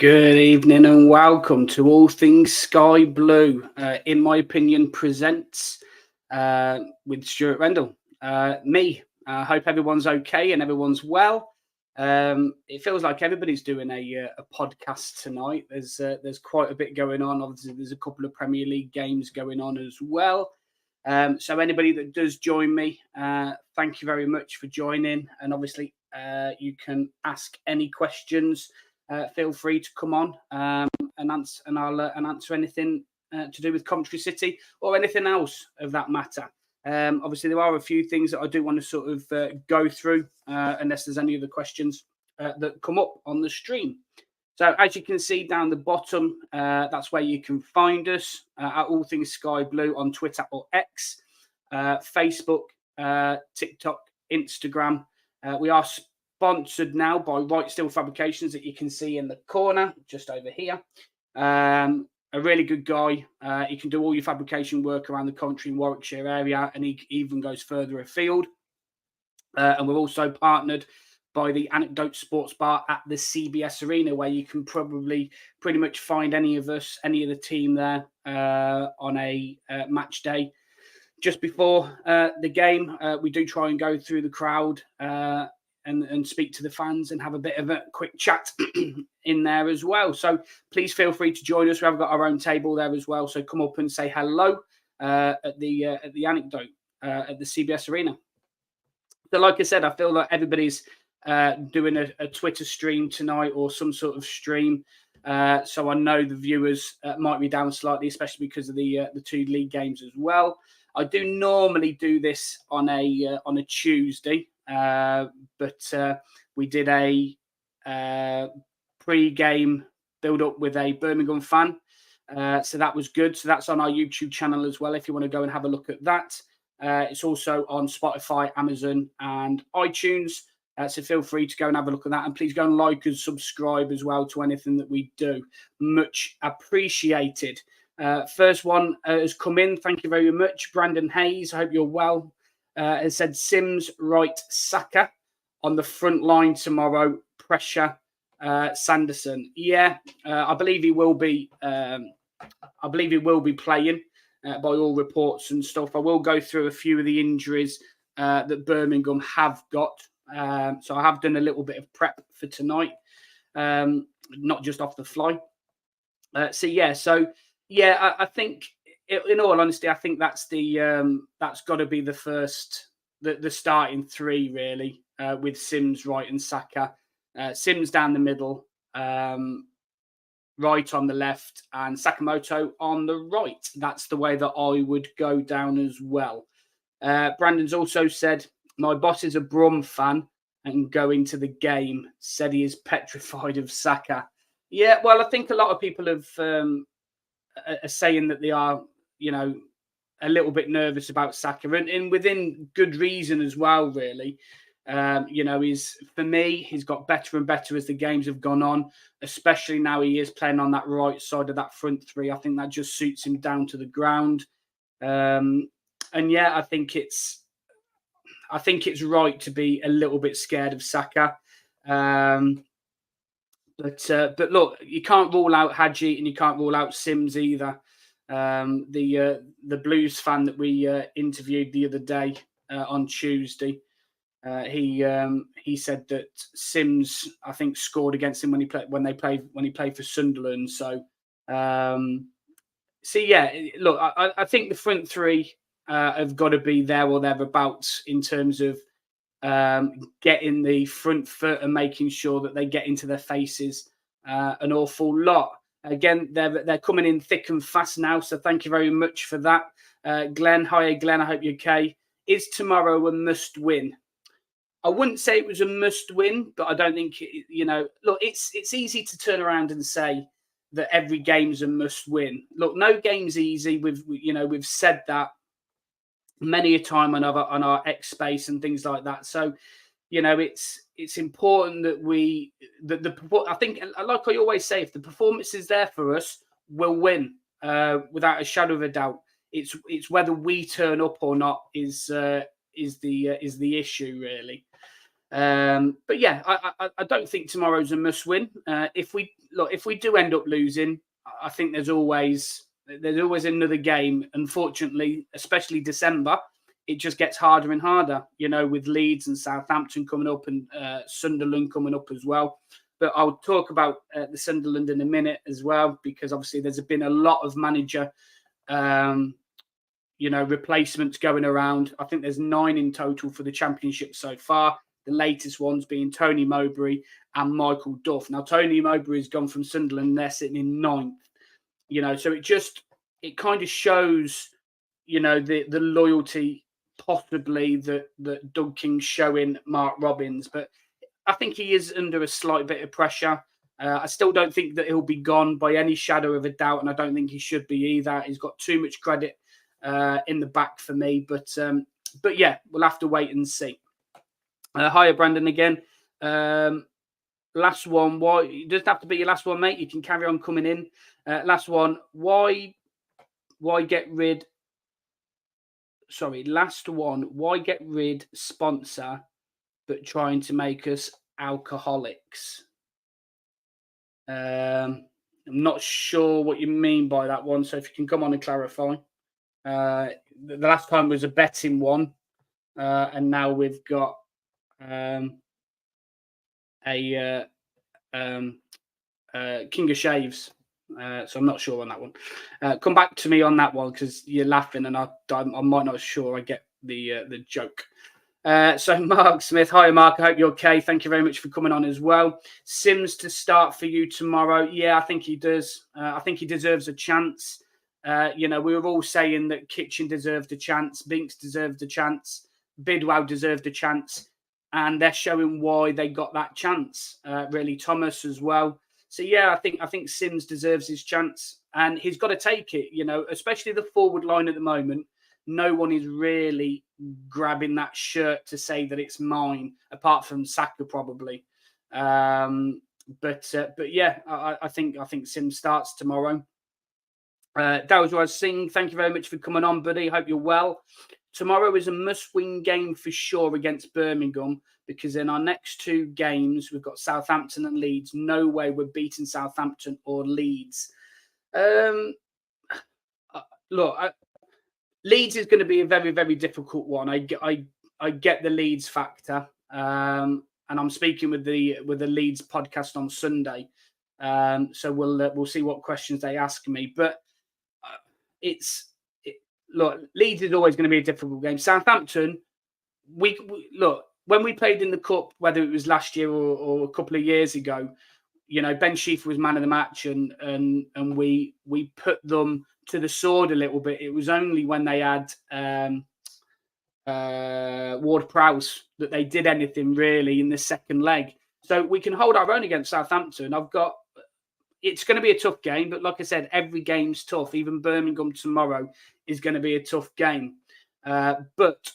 Good evening and welcome to All Things Sky Blue. In my opinion, presents with Stuart Rendell. Me. I hope everyone's okay and everyone's well. It feels like everybody's doing a podcast tonight. There's quite a bit going on. Obviously, there's a couple of Premier League games going on as well. So anybody that does join me, thank you very much for joining. And obviously, you can ask any questions. Feel free to come on and answer anything to do with Coventry City or anything else of that matter. Obviously, there are a few things that I do want to sort of go through, unless there's any other questions that come up on the stream. So as you can see down the bottom, that's where you can find us at All Things Sky Blue on Twitter or X, Facebook, TikTok, Instagram. We are sponsored now by Right Steel Fabrications that you can see in the corner just over here. A really good guy. He can do all your fabrication work around the Coventry and Warwickshire area, and he even goes further afield. And we're also partnered by the Anecdote Sports Bar at the CBS Arena, where you can probably pretty much find any of us, any of the team there on a match day. Just before the game, we do try and go through the crowd and speak to the fans and have a bit of a quick chat in there as well. So please feel free to join us. We have got our own table there as well. So come up and say hello at the Anecdote at the CBS Arena. So like I said, I feel like everybody's doing a Twitter stream tonight or some sort of stream. So I know the viewers might be down slightly, especially because of the two league games as well. I do normally do this on a Tuesday, but we did a pre-game build-up with a Birmingham fan, so that was good. So that's on our YouTube channel as well if you want to go and have a look at that. It's also on Spotify, Amazon, and iTunes. So feel free to go and have a look at that. And please go and like and subscribe as well to anything that we do. Much appreciated. First one has come in. Thank you very much. Brandon Hayes, I hope you're well. Has said Sims, Wright, Saka on the front line tomorrow. Pressure, Sanderson. Yeah, I believe he will be. I believe he will be playing by all reports and stuff. I will go through a few of the injuries that Birmingham have got. So I have done a little bit of prep for tonight, not just off the fly. I think, in all honesty, I think that's that's got to be the first, the starting three really, with Sims, Wright, and Saka. Sims down the middle, Wright on the left, and Sakamoto on the right. That's the way that I would go down as well. Brandon's also said, my boss is a Brum fan and going to the game. Said he is petrified of Saka. Yeah, well, I think a lot of people have are saying that they are, a little bit nervous about Saka, and within good reason as well, really. For me, he's got better and better as the games have gone on, especially now he is playing on that right side of that front three. I think that just suits him down to the ground. I think it's right to be a little bit scared of Saka. But look, you can't rule out Hadji and you can't rule out Sims either. The Blues fan that we interviewed the other day on Tuesday, he said that Sims, I think, scored against him when he played for Sunderland. So look, I think the front three have got to be there or thereabouts in terms of getting the front foot and making sure that they get into their faces an awful lot. Again, they're coming in thick and fast now, so thank you very much for that. Glenn, hi Glenn, I hope you're okay. Is tomorrow a must win? I wouldn't say it was a must win, but I don't think, look, it's easy to turn around and say that every game's a must win. Look, no game's easy. We've said that many a time on our X space and things like that. So, it's important that I think, like I always say, if the performance is there for us, we'll win without a shadow of a doubt. It's whether we turn up or not is the issue really. But yeah, I don't think tomorrow's a must-win. If we do end up losing, I think there's always another game. Unfortunately, especially December, it just gets harder and harder. With Leeds and Southampton coming up and Sunderland coming up as well. But I'll talk about the Sunderland in a minute as well, because obviously there's been a lot of manager replacements going around. I think there's 9 in total for the Championship so far. The latest ones being Tony Mowbray and Michael Duff. Now, Tony Mowbray has gone from Sunderland, they're sitting in 9th. So it kind of shows, the loyalty possibly that Doug King's showing Mark Robins. But I think he is under a slight bit of pressure. I still don't think that he'll be gone by any shadow of a doubt, and I don't think he should be either. He's got too much credit in the back for me. But yeah, we'll have to wait and see. Hiya, Brandon, again. Last one. Why? It doesn't have to be your last one, mate. You can carry on coming in. Last one. Why get rid? Sorry, last one. Why get rid sponsor, but trying to make us alcoholics? I'm not sure what you mean by that one. So if you can come on and clarify. The last time was a betting one, and now we've got a King of Shaves. So I'm not sure on that one. Come back to me on that one, because you're laughing, and I might not sure I get the joke. So Mark Smith, hi Mark, I hope you're okay. Thank you very much for coming on as well. Sims to start for you tomorrow. Yeah, I think he does. I think he deserves a chance. We were all saying that Kitchen deserved a chance, Binks deserved a chance, Bidwell deserved a chance, and they're showing why they got that chance. Really, Thomas as well. So yeah, I think Sims deserves his chance, and he's got to take it. Especially the forward line at the moment. No one is really grabbing that shirt to say that it's mine, apart from Saka probably. But yeah, I think Sims starts tomorrow. Dawjwaz Singh, thank you very much for coming on, buddy. Hope you're well. Tomorrow is a must-win game for sure against Birmingham, because in our next 2 games, we've got Southampton and Leeds. No way we're beating Southampton or Leeds. Leeds is going to be a very, very difficult one. I get the Leeds factor, and I'm speaking with the Leeds podcast on Sunday. So we'll see what questions they ask me. But Leeds is always going to be a difficult game. Southampton, we when we played in the cup, whether it was last year or a couple of years ago, Ben Sheaf was man of the match, and we put them to the sword a little bit. It was only when they had Ward-Prowse that they did anything really in the second leg. So we can hold our own against Southampton. It's going to be a tough game, but like I said, every game's tough. Even Birmingham tomorrow is going to be a tough game. But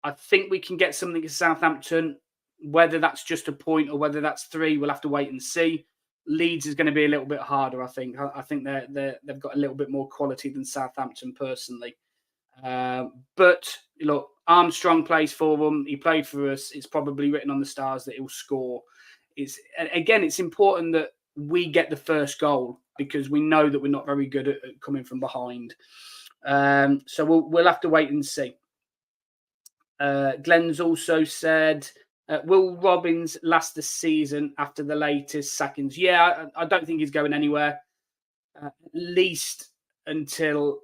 I think we can get something at Southampton. Whether that's just a point or whether that's 3, we'll have to wait and see. Leeds is going to be a little bit harder, I think. I think they've got a little bit more quality than Southampton, personally. But look, Armstrong plays for them. He played for us. It's probably written on the stars that he'll score. It's important that we get the first goal, because we know that we're not very good at coming from behind. So we'll have to wait and see. Glenn's also said, will Robins last the season after the latest sackings? Yeah, I don't think he's going anywhere. At least until...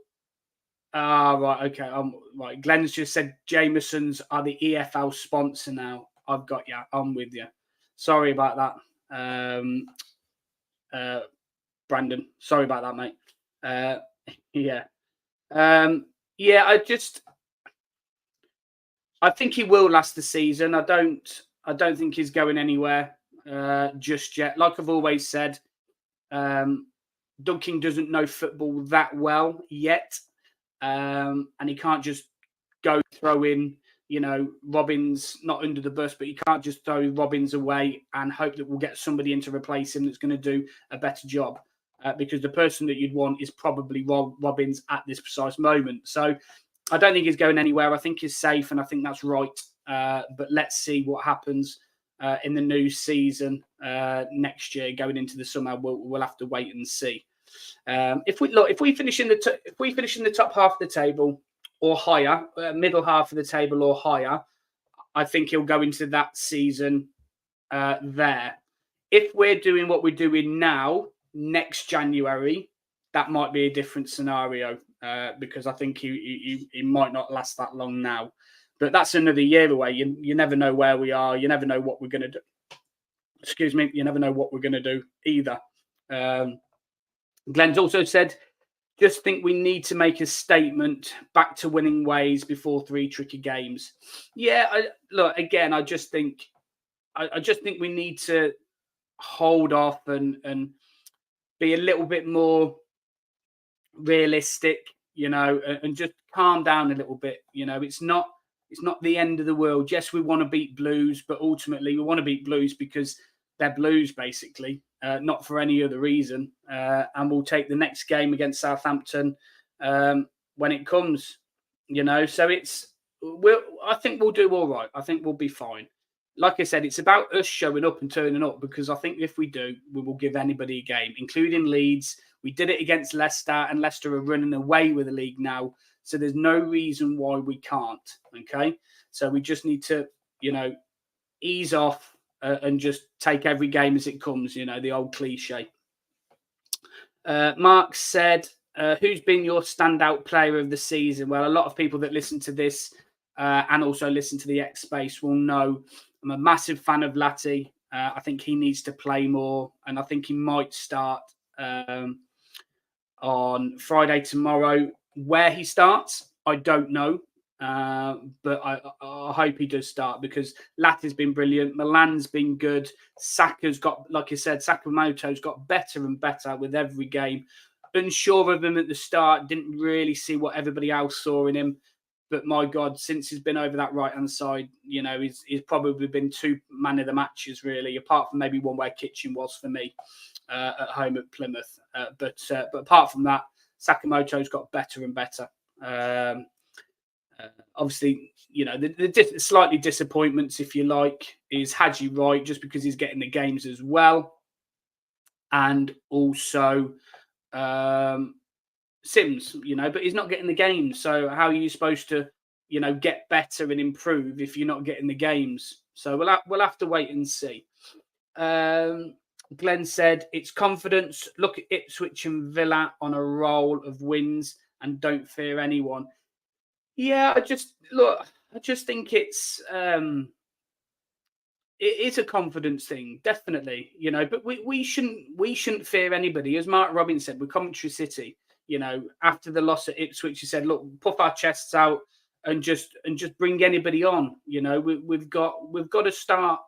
right, okay. Right. Glenn's just said Jameson's are the EFL sponsor now. I've got you. I'm with you. Sorry about that. Brandon, sorry about that, mate. Yeah. I think he will last the season. I don't think he's going anywhere just yet. Like I've always said, Doug King doesn't know football that well yet, and he can't just go throw in, Robins not under the bus, but you can't just throw Robins away and hope that we'll get somebody in to replace him that's going to do a better job, because the person that you'd want is probably Robins at this precise moment. So I don't think he's going anywhere. I think he's safe, and I think that's right. But let's see what happens in the new season next year, going into the summer. We'll have to wait and see. If we finish in the top half of the table or higher, middle half of the table or higher, I think he'll go into that season there. If we're doing what we're doing now, next January, that might be a different scenario because I think he might not last that long now. But that's another year away. You never know where we are. You never know what we're going to do. Excuse me. You never know what we're going to do either. Glenn's also said, just think we need to make a statement back to winning ways before 3 tricky games. Yeah, I just think we need to hold off and be a little bit more realistic, and just calm down a little bit. It's not the end of the world. Yes, we want to beat Blues, but ultimately we want to beat Blues because they're Blues, basically, not for any other reason. And we'll take the next game against Southampton when it comes. So I think we'll do all right. I think we'll be fine. Like I said, it's about us showing up and turning up, because I think if we do, we will give anybody a game, including Leeds. We did it against Leicester, and Leicester are running away with the league now. So there's no reason why we can't. Okay. So we just need to, ease off and just take every game as it comes, the old cliche. Mark said, who's been your standout player of the season? Well, a lot of people that listen to this and also listen to the X Space will know I'm a massive fan of Latty. I think he needs to play more, and I think he might start on Friday tomorrow. Where he starts, I don't know, but I hope he does start, because Latty's been brilliant. Milan's been good. Saka's got, like I said, Sakamoto's got better and better with every game. Unsure of him at the start, didn't really see what everybody else saw in him. But my God, since he's been over that right-hand side, he's probably been 2 man of the matches, really, apart from maybe one where Kitchen was for me at home at Plymouth. But apart from that, Sakamoto's got better and better. Obviously, the slightly disappointments, if you like, is Hadji Wright, just because he's getting the games as well. And also Sims, but he's not getting the games. So how are you supposed to, get better and improve if you're not getting the games? So we'll have to wait and see. Glenn said, it's confidence. Look at Ipswich and Villa on a roll of wins and don't fear anyone. Yeah, I just think it's it is a confidence thing, definitely, but we shouldn't fear anybody. As Mark Robbins said, with Coventry City, after the loss at Ipswich, he said, look, puff our chests out and just bring anybody on. We've got to start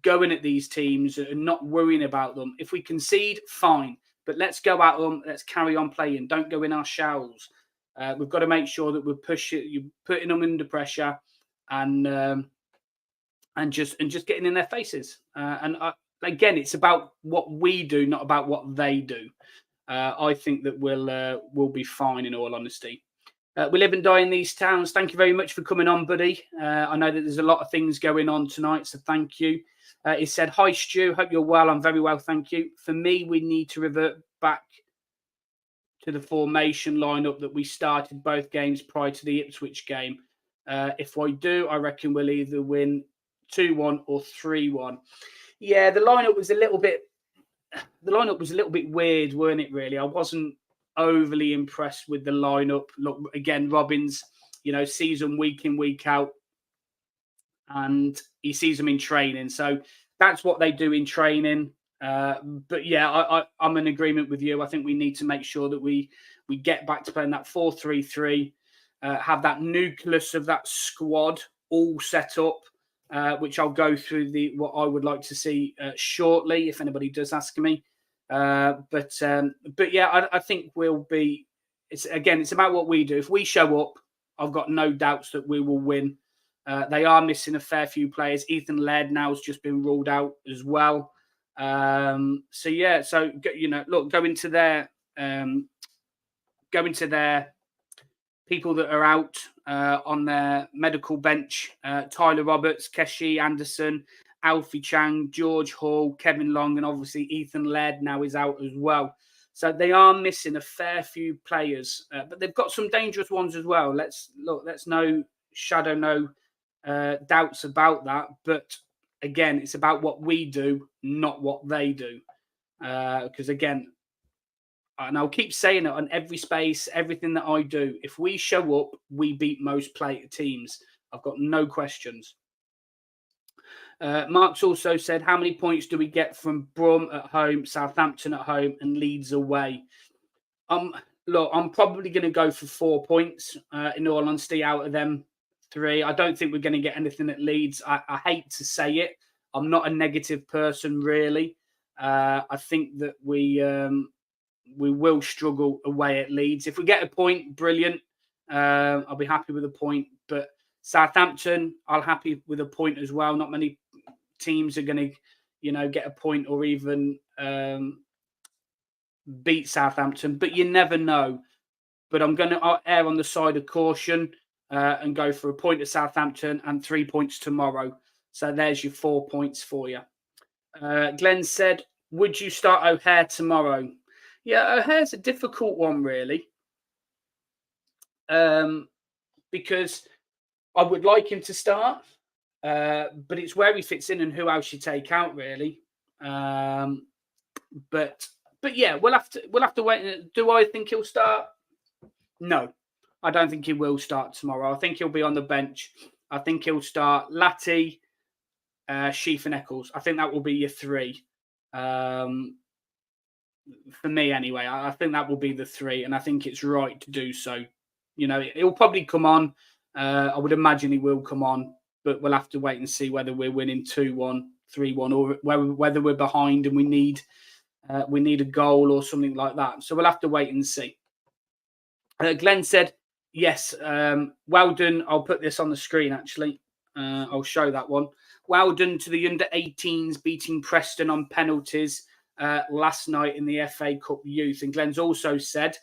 going at these teams and not worrying about them. If we concede, fine, but let's go at them. Let's carry on playing. Don't go in our shells. We've got to make sure that you're putting them under pressure and just getting in their faces. Again, it's about what we do, not about what they do. I think that we'll be fine, in all honesty. We live and die in these towns. Thank you very much for coming on, buddy. I know that there's a lot of things going on tonight, so thank you. He said, hi, Stu. Hope you're well. I'm very well, thank you. For me, we need to revert back to the formation lineup that we started both games prior to the Ipswich game. If I do, I reckon we'll either win 2-1 or 3-1. Yeah, the lineup was a little bit weird, weren't it, really? I wasn't overly impressed with the lineup. Look, again, Robbins, sees them week in, week out, and he sees them in training. So that's what they do in training. But yeah, I'm in agreement with you. I think we need to make sure that we get back to playing that 4-3-3, have that nucleus of that squad all set up, which I'll go through what I would like to see shortly if anybody does ask me. But yeah, I think we'll be. It's about what we do. If we show up, I've got no doubts that we will win. They are missing a fair few players. Ethan Laird now has just been ruled out as well. So yeah, look, go into their people that are out on their medical bench: Tyler Roberts, Keshi Anderson, Alfie Chang, George Hall, Kevin Long, and obviously Ethan Laird now is out as well. So they are missing a fair few players, but they've got some dangerous ones as well. Let's no doubts about that. But again, it's about what we do, not what they do. Because again, and I'll keep saying it on every space, everything that I do, if we show up, we beat most teams. I've got no questions. Mark's also said, how many points do we get from Brum at home, Southampton at home, and Leeds away? Look, I'm probably going to go for 4 points, in all honesty, out of them 3. I don't think we're going to get anything at Leeds. I hate to say it. I'm not a negative person, really. I think that we will struggle away at Leeds. If we get a point, brilliant. I'll be happy with a point. But Southampton, I'll happy with a point as well. Not many teams are going to, get a point or even beat Southampton. But you never know. But I'm going to err on the side of caution and go for a point at Southampton and 3 points tomorrow. So there's your 4 points for you. Glenn said, would you start O'Hare tomorrow? Yeah, O'Hare's a difficult one, really. Because I would like him to start, but it's where he fits in and who else you take out, really. But yeah, we'll have to wait. Do I think he'll start? No, I don't think he will start tomorrow. I think he'll be on the bench. I think he'll start Latty, Sheaf and Eccles. I think that will be your 3. For me, anyway, I think that will be the 3, and I think it's right to do so. He'll probably come on. I would imagine he will come on, but we'll have to wait and see whether we're winning 2-1, 3-1, or whether we're behind and we need a goal or something like that. So we'll have to wait and see. Glenn said, yes, well done. I'll put this on the screen, actually. I'll show that one. Well done to the under-18s beating Preston on penalties last night in the FA Cup Youth. And Glenn's also said,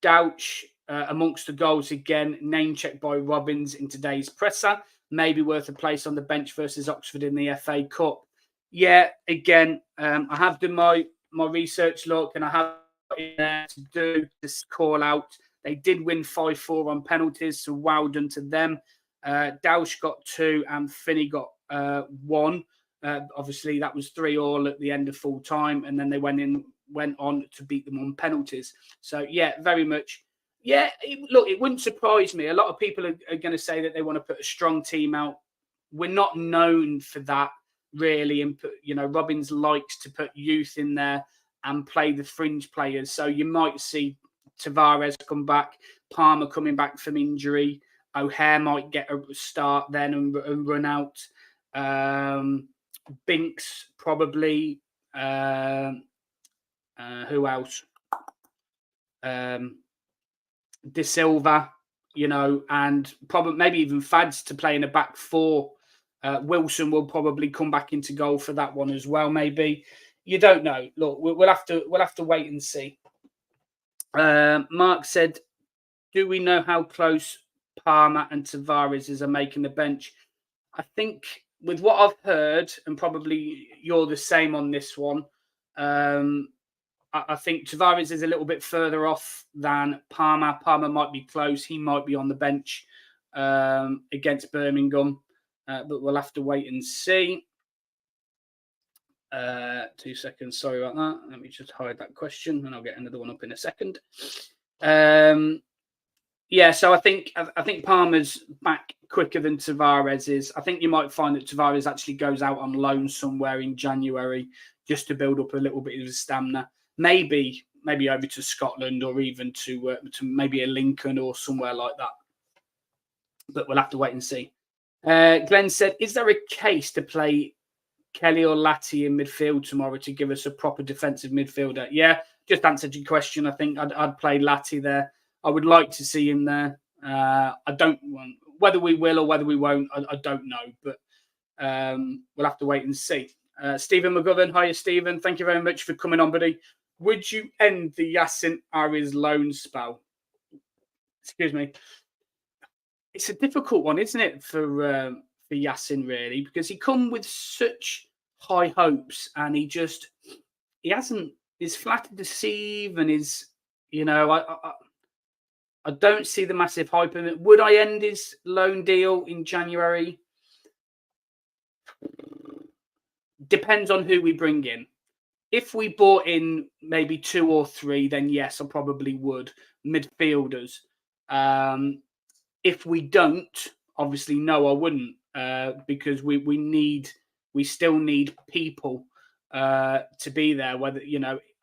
Douch amongst the goals again, name checked by Robbins in today's presser, maybe worth a place on the bench versus Oxford in the FA Cup. Yeah, again, I have done my research look, and I have in there to do this call out. They did win 5-4 on penalties, so well done to them. Douch got 2 and Finney got 1. Obviously, that was 3-3 at the end of full time, and then they went on to beat them on penalties. So, yeah, very much. Yeah, look, it wouldn't surprise me. A lot of people are going to say that they want to put a strong team out. We're not known for that, really. And, Robbins likes to put youth in there and play the fringe players. So you might see Tavares come back, Palmer coming back from injury, O'Hare might get a start then and run out. Binks probably. Who else? De Silva, and probably maybe even Fads to play in a back 4. Wilson will probably come back into goal for that one as well. Maybe, you don't know. Look, we'll have to wait and see. Mark said, "Do we know how close Palmer and Tavares are making the bench?" I think with what I've heard, and probably you're the same on this one. I think Tavares is a little bit further off than Palmer. Palmer might be close. He might be on the bench against Birmingham, but we'll have to wait and see. 2 seconds. Sorry about that. Let me just hide that question, and I'll get another one up in a second. Yeah, so I think Palmer's back quicker than Tavares is. I think you might find that Tavares actually goes out on loan somewhere in January just to build up a little bit of his stamina. Maybe over to Scotland or even to maybe a Lincoln or somewhere like that. But we'll have to wait and see. Glenn said, "Is there a case to play Kelly or Latty in midfield tomorrow to give us a proper defensive midfielder?" Yeah, just answered your question. I think I'd play Latty there. I would like to see him there. I don't want, whether we will or whether we won't, I don't know. But we'll have to wait and see. Stephen McGovern, hiya, Stephen. Thank you very much for coming on, buddy. Would you end the Yassin Ari's loan spell? excuse me. It's a difficult one, isn't it, for Yasin really, because he come with such high hopes, and he hasn't. He's flattered to deceive, and I don't see the massive hype in it. Would I end his loan deal in January? Depends on who we bring in. If we bought in maybe 2 or 3, then yes, I probably would. Midfielders. If we don't, obviously no, I wouldn't, because we still need people to be there. Whether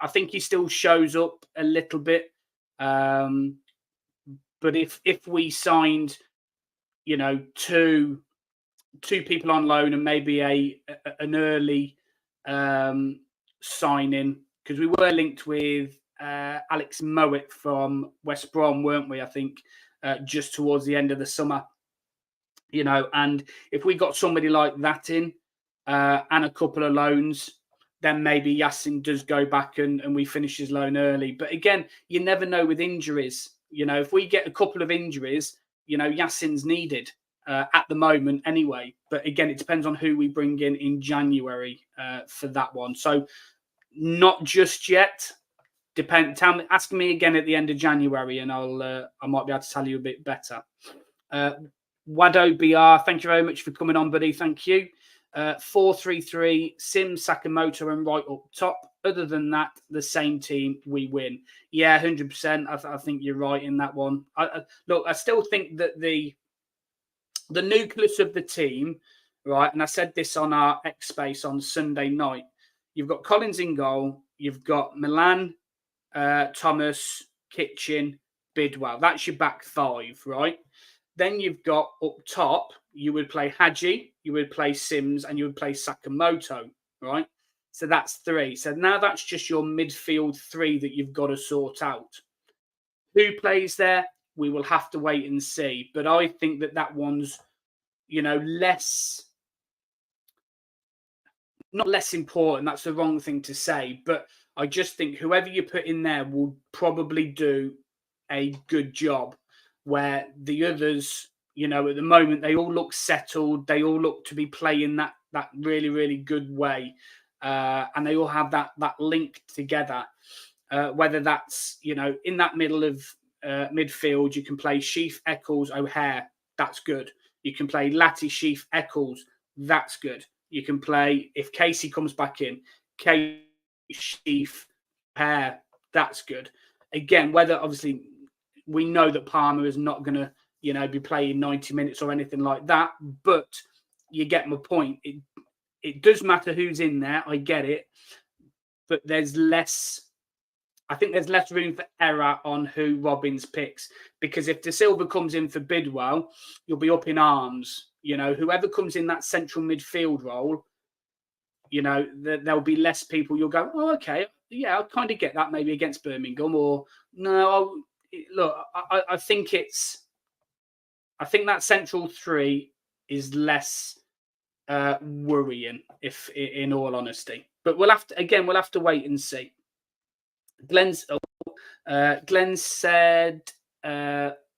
I think he still shows up a little bit, but if we signed, two people on loan and maybe an early signing, because we were linked with Alex Mowat from West Brom, weren't we? I think just towards the end of the summer, and if we got somebody like that in and a couple of loans, then maybe Yasin does go back and we finish his loan early. But again, you never know with injuries. If we get a couple of injuries, Yasin's needed at the moment anyway. But again, it depends on who we bring in January for that one. So not just yet. Ask me again at the end of January, and I might be able to tell you a bit better. Wado BR, thank you very much for coming on, buddy. Thank you. 4-3-3, Sim, Sakamoto, and right up top. Other than that, the same team, we win. Yeah, 100%. I think you're right in that one. Look, I still think that the nucleus of the team, right, and I said this on our X Space on Sunday night, you've got Collins in goal, you've got Milan, Thomas, Kitchen, Bidwell. That's your back 5, right? Then you've got up top, you would play Hadji, you would play Sims, and you would play Sakamoto, right? So that's 3. So now that's just your midfield 3 that you've got to sort out. Who plays there? We will have to wait and see. But I think that one's, not less important. That's the wrong thing to say. But I just think whoever you put in there will probably do a good job, where the others, at the moment, they all look settled. They all look to be playing that really, really good way. And they all have that link together. Whether that's, in that middle of midfield, you can play Sheaf, Eccles, O'Hare. That's good. You can play Latty, Sheaf, Eccles. That's good. You can play, if Casey comes back in, Casey, Sheaf, O'Hare. That's good. Again, whether obviously we know that Palmer is not going to, be playing 90 minutes or anything like that, but you get my point. It does matter who's in there. I get it, but I think there's less room for error on who Robbins picks, because if De Silva comes in for Bidwell, you'll be up in arms. Whoever comes in that central midfield role, there'll be less people. You'll go, oh, okay, yeah, I kind of get that maybe against Birmingham, or no. Look, I think that central 3 is less worrying, if in all honesty. But we'll have to wait and see. Glenn said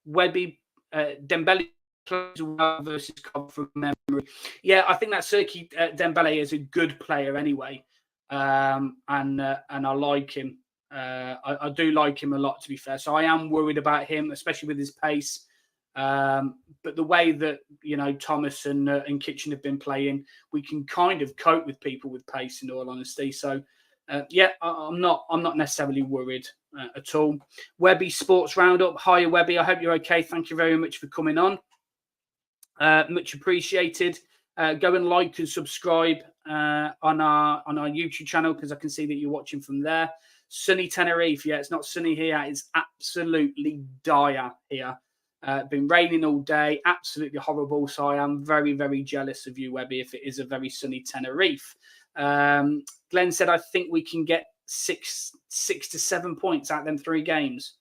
Webby Dembele plays well versus Cobb from memory. Yeah, I think that Serki Dembele is a good player anyway, and I like him. I do like him a lot, to be fair. So I am worried about him, especially with his pace. But the way that Thomas and Kitchen have been playing, we can kind of cope with people with pace, in all honesty. So yeah, I'm not necessarily worried at all. Webby Sports Roundup. Hiya, Webby. I hope you're okay. Thank you very much for coming on. Much appreciated. Go and like and subscribe on our YouTube channel, because I can see that you're watching from there. Sunny Tenerife. Yeah, it's not sunny here. It's absolutely dire here. Been raining all day, absolutely horrible. So I am very, very jealous of you, Webby, if it is a very sunny Tenerife. Glenn said, I think we can get 6 to 7 points out of them 3 games.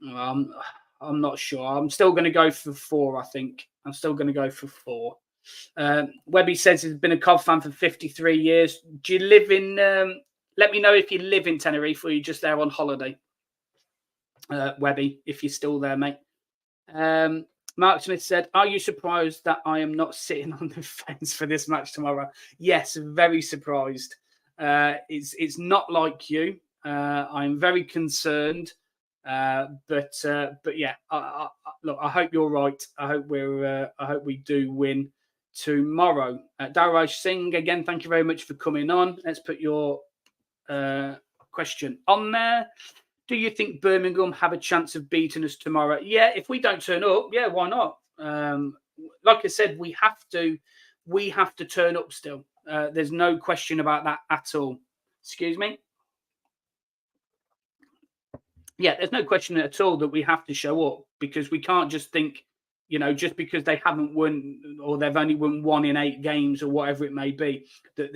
I'm not sure. I'm still going to go for 4, I think. I'm still going to go for 4. Webby says he's been a Cov fan for 53 years. Do you live in... let me know if you live in Tenerife, or you're just there on holiday. Webby, if you're still there, mate. Mark Smith said, "Are you surprised that I am not sitting on the fence for this match tomorrow?" Yes, very surprised. It's not like you. I'm very concerned, but yeah. Look, I hope you're right. I hope I hope we do win tomorrow. Daraj Singh, again, thank you very much for coming on. Let's put your question on there. Do you think Birmingham have a chance of beating us tomorrow? Yeah, if we don't turn up, yeah, why not? Like I said, we have to turn up still. There's no question about that at all. Excuse me. Yeah, there's no question at all that we have to show up, because we can't just think, just because they haven't won, or they've only won 1 in 8 games or whatever it may be, that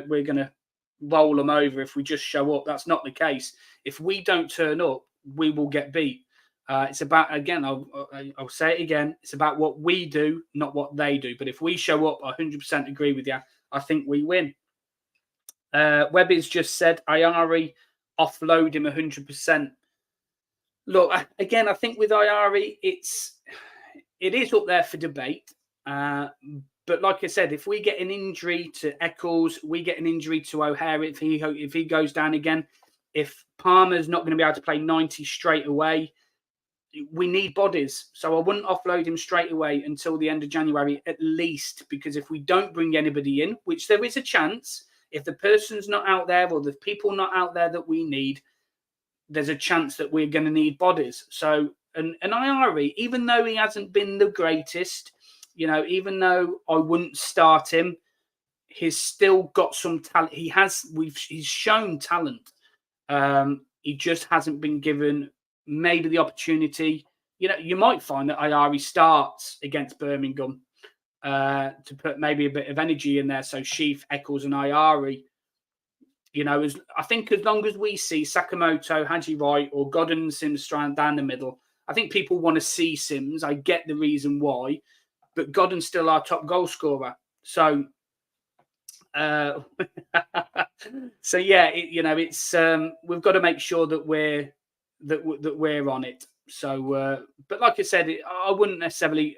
we're gonna roll them over if we just show up. That's not the case. If we don't turn up, we will get beat. It's about, again, I'll say it again, it's about what we do, not what they do. But if we show up, I 100% agree with you. I think we win. Webby's just said, Ayari, offload him 100%. Look, again, I think with Ayari, it is up there for debate. But like I said, if we get an injury to Eccles, we get an injury to O'Hare, if he goes down again, if Palmer's not going to be able to play 90 straight away, we need bodies. So I wouldn't offload him straight away until the end of January at least, because if we don't bring anybody in, which there is a chance, if the person's not out there or the people not out there that we need, there's a chance that we're going to need bodies. So, and Ayari, even though he hasn't been the greatest, even though I wouldn't start him, he's still got some talent. He's shown talent. He just hasn't been given maybe the opportunity. You might find that Ayari starts against Birmingham to put maybe a bit of energy in there. So Sheaf, Eccles, and Ayari. I think as long as we see Sakamoto, Haji Wright, or Godden and Sims down the middle, I think people want to see Sims. I get the reason why, but Godden's still our top goal scorer. So, so yeah, it's we've got to make sure that we're on it. So, but like I said, I wouldn't necessarily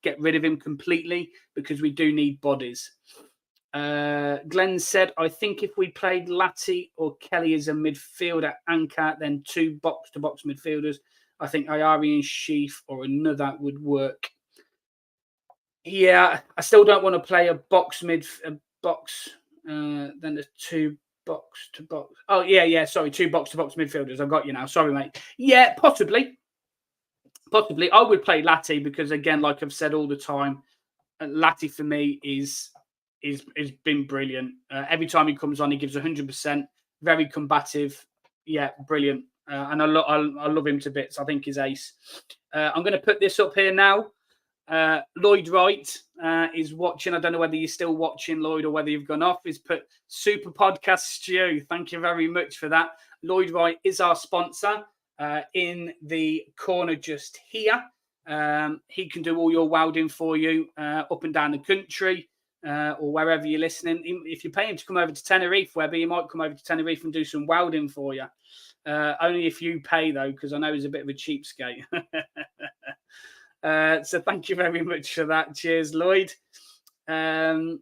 get rid of him completely, because we do need bodies. Glenn said, I think if we played Latti or Kelly as a midfielder anchor, then 2 box-to-box midfielders, I think Ayari and Sheaf or another would work. Yeah, I still don't want to play a box, then the 2 box-to-box. Oh, yeah, sorry, 2 box-to-box midfielders. I've got you now. Sorry, mate. Yeah, possibly. I would play Latti because, again, like I've said all the time, Latti for me is been brilliant. Every time he comes on, he gives 100%. Very combative. Yeah, brilliant. And I love him to bits. I think he's ace. I'm going to put this up here now. Lloyd Wright is watching. I don't know whether you're still watching, Lloyd, or whether you've gone off. He's put Super Podcast Stew. Thank you very much for that. Lloyd Wright is our sponsor in the corner just here. He can do all your welding for you up and down the country. Or wherever you're listening. If you pay him to come over to Tenerife, Webby, he might come over to Tenerife and do some welding for you. Only if you pay, though, because I know he's a bit of a cheapskate. So thank you very much for that. Cheers, Lloyd. Let's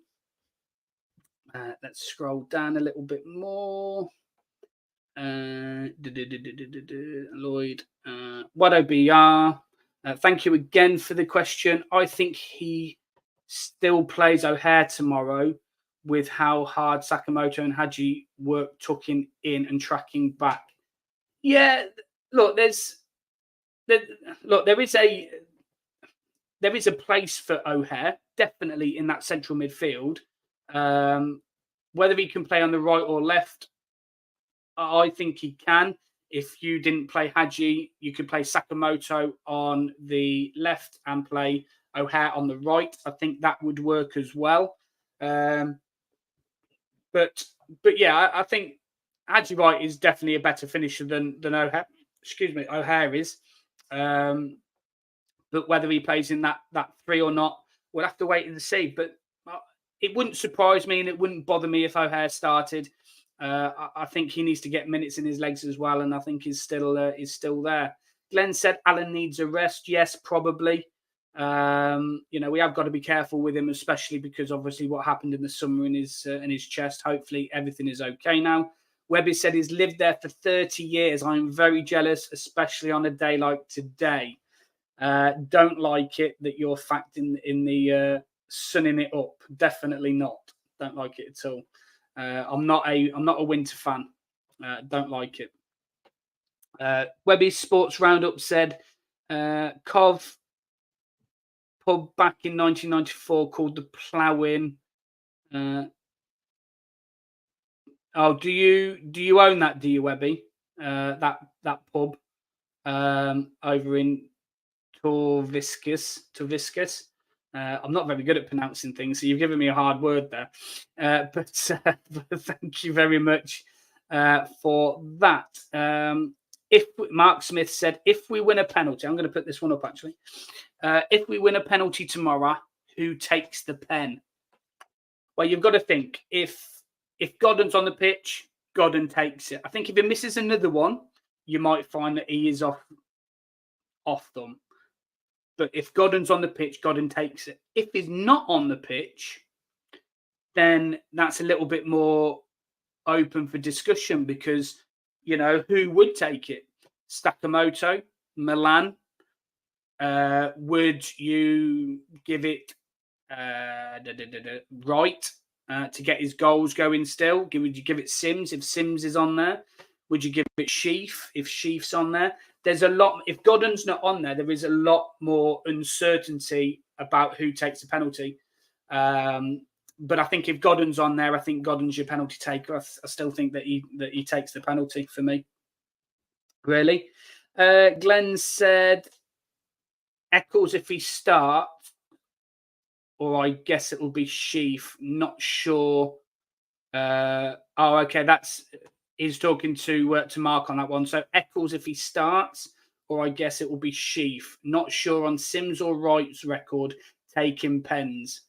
scroll down a little bit more. Lloyd, Wado BR. Thank you again for the question. I think he still plays O'Hare tomorrow with how hard Sakamoto and Haji work tucking in and tracking back. Yeah, look, there is a place for O'Hare, definitely in that central midfield. Whether he can play on the right or left, I think he can. If you didn't play Haji, you could play Sakamoto on the left and play O'Hare on the right. I think that would work as well. But yeah, I think Haji Wright is definitely a better finisher than O'Hare. Excuse me, O'Hare is. But whether he plays in that 3 or not, we'll have to wait and see. But it wouldn't surprise me, and it wouldn't bother me if O'Hare started. I think he needs to get minutes in his legs as well, and I think he's still there. Glenn said Alan needs a rest. Yes, probably. We have got to be careful with him, especially because obviously what happened in the summer in his chest. Hopefully everything is okay now. Webby said he's lived there for 30 years. I'm very jealous, especially on a day like today. Don't like it that you're facting in the sunning it up. Definitely not. Don't like it at all. I'm not a winter fan. Don't like it. Webby's Sports Roundup said Cov pub back in 1994 called the Plough-In. Do you own that? Do you, Webby? That pub over in Torviscus. I'm not very good at pronouncing things, so you've given me a hard word there. But thank you very much for that. If Mark Smith said, if we win a penalty, I'm going to put this one up actually. If we win a penalty tomorrow, who takes the pen? Well, you've got to think if Godden's on the pitch, Godden takes it. I think if he misses another one, you might find that he is off them. But if Godden's on the pitch, Godden takes it. If he's not on the pitch, then that's a little bit more open for discussion because, who would take it? Sakamoto, Milan. Would you give it Wright to get his goals going still? Would you give it Sims if Sims is on there? Would you give it Sheaf if Sheaf's on there? There's a lot. If Godden's not on there is a lot more uncertainty about who takes the penalty. But I think if Godden's on there, I think Godden's your penalty taker. I still think that he takes the penalty for me. Really? Glenn said Eccles if he starts, or I guess it will be Sheaf. Not sure. Okay, he's talking to Mark on that one. So Eccles if he starts, or I guess it will be Sheaf. Not sure on Sims or Wright's record taking pens.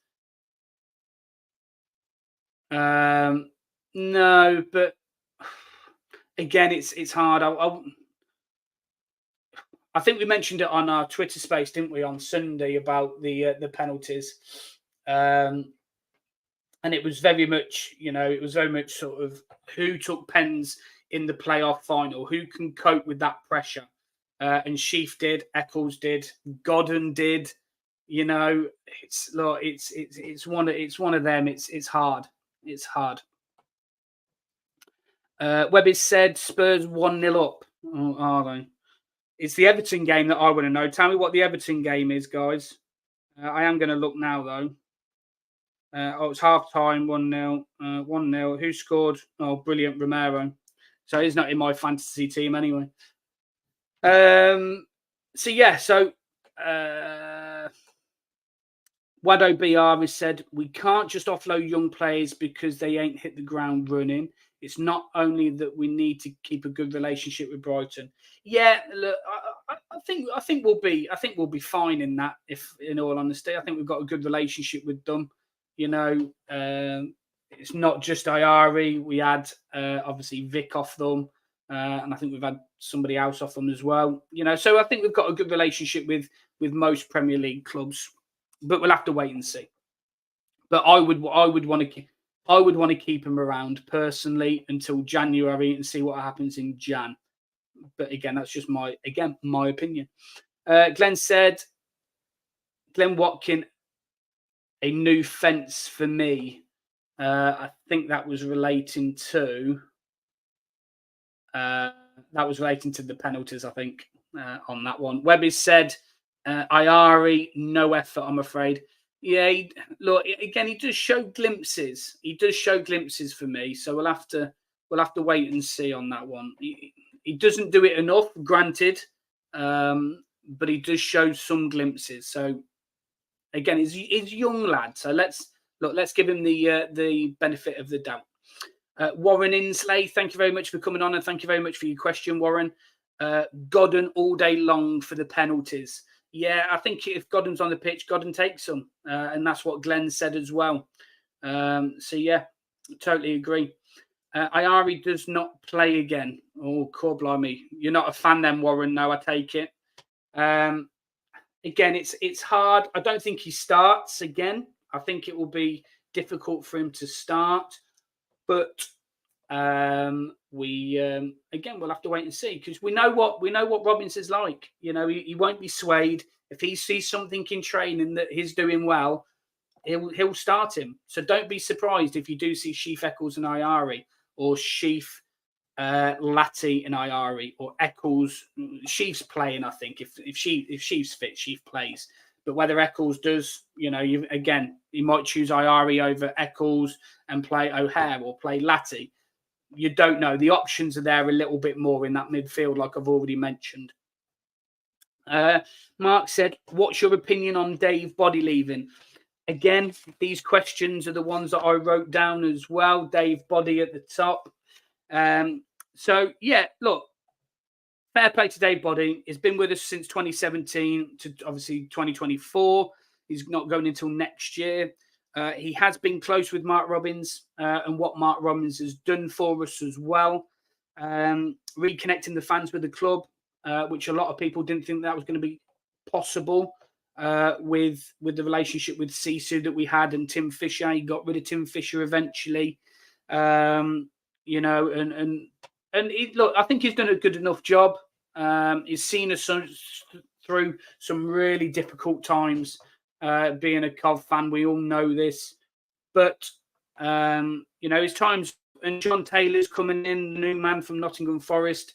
No, but again, it's hard. I think we mentioned it on our Twitter space, didn't we, on Sunday about the penalties, and it was very much, sort of who took pens in the playoff final, who can cope with that pressure, and Sheaf did, Eccles did, Godden did. It's one of them. It's hard. It's hard. Webby said Spurs 1-0 up. Oh, are they? It's the Everton game that I want to know. Tell me what the Everton game is, guys. I am going to look now, though. It's half-time, 1-0. 1-0. Who scored? Oh, brilliant, Romero. So he's not in my fantasy team anyway. Wado BR has said, we can't just offload young players because they ain't hit the ground running. It's not only that we need to keep a good relationship with Brighton. Yeah, look, I think we'll be fine in that. If, in all honesty, I think we've got a good relationship with them. It's not just Ayari. We had obviously Vic off them, and I think we've had somebody else off them as well. So I think we've got a good relationship with most Premier League clubs, but we'll have to wait and see. But I would want to keep him around personally until January and see what happens in Jan. But again, that's just my opinion. Glenn said, Glenn Watkin, a new fence for me. I think that was relating to the penalties, I think, on that one. Webby said, Ayari, no effort, I'm afraid. Yeah, he does show glimpses. He does show glimpses for me, so we'll have to wait and see on that one. He doesn't do it enough, granted, but he does show some glimpses. So again, he's a young lad, so let's give him the benefit of the doubt. Warren Insley, thank you very much for coming on, and thank you very much for your question, Warren. Godden all day long for the penalties. Yeah, I think if Godden's on the pitch, Godden takes them, and that's what Glenn said as well. So yeah, totally agree. Iari does not play again. Oh, cool, blimey. You're not a fan then, Warren? No, I take it. Again, it's hard. I don't think he starts again. I think it will be difficult for him to start. But again, we'll have to wait and see, because we know what Robbins is like. You know, he won't be swayed. If he sees something in training that he's doing well, he'll start him. So don't be surprised if you do see Sheaf, Eccles, and Iari, or Sheaf, Latti, and Iari, or Eccles. Sheaf's playing, I think. If Sheaf's fit, Sheaf plays. But whether Eccles does, you know, he might choose Iari over Eccles and play O'Hare or play Latti. You don't know. The options are there a little bit more in that midfield, like I've already mentioned. Mark said, "What's your opinion on Dave Body leaving?" Again, these questions are the ones that I wrote down as well. Dave Body at the top. So yeah, look, fair play to Dave Body. He's been with us since 2017 to obviously 2024. He's not going until next year. He has been close with Mark Robbins and what Mark Robbins has done for us as well. Reconnecting the fans with the club, which a lot of people didn't think that was going to be possible with the relationship with Sisu that we had and Tim Fisher. He got rid of Tim Fisher eventually. You know, and look, I think he's done a good enough job. He's seen us through some really difficult times. Being a Cov fan, we all know this. But, you know, his times, and John Taylor's coming in, the new man from Nottingham Forest.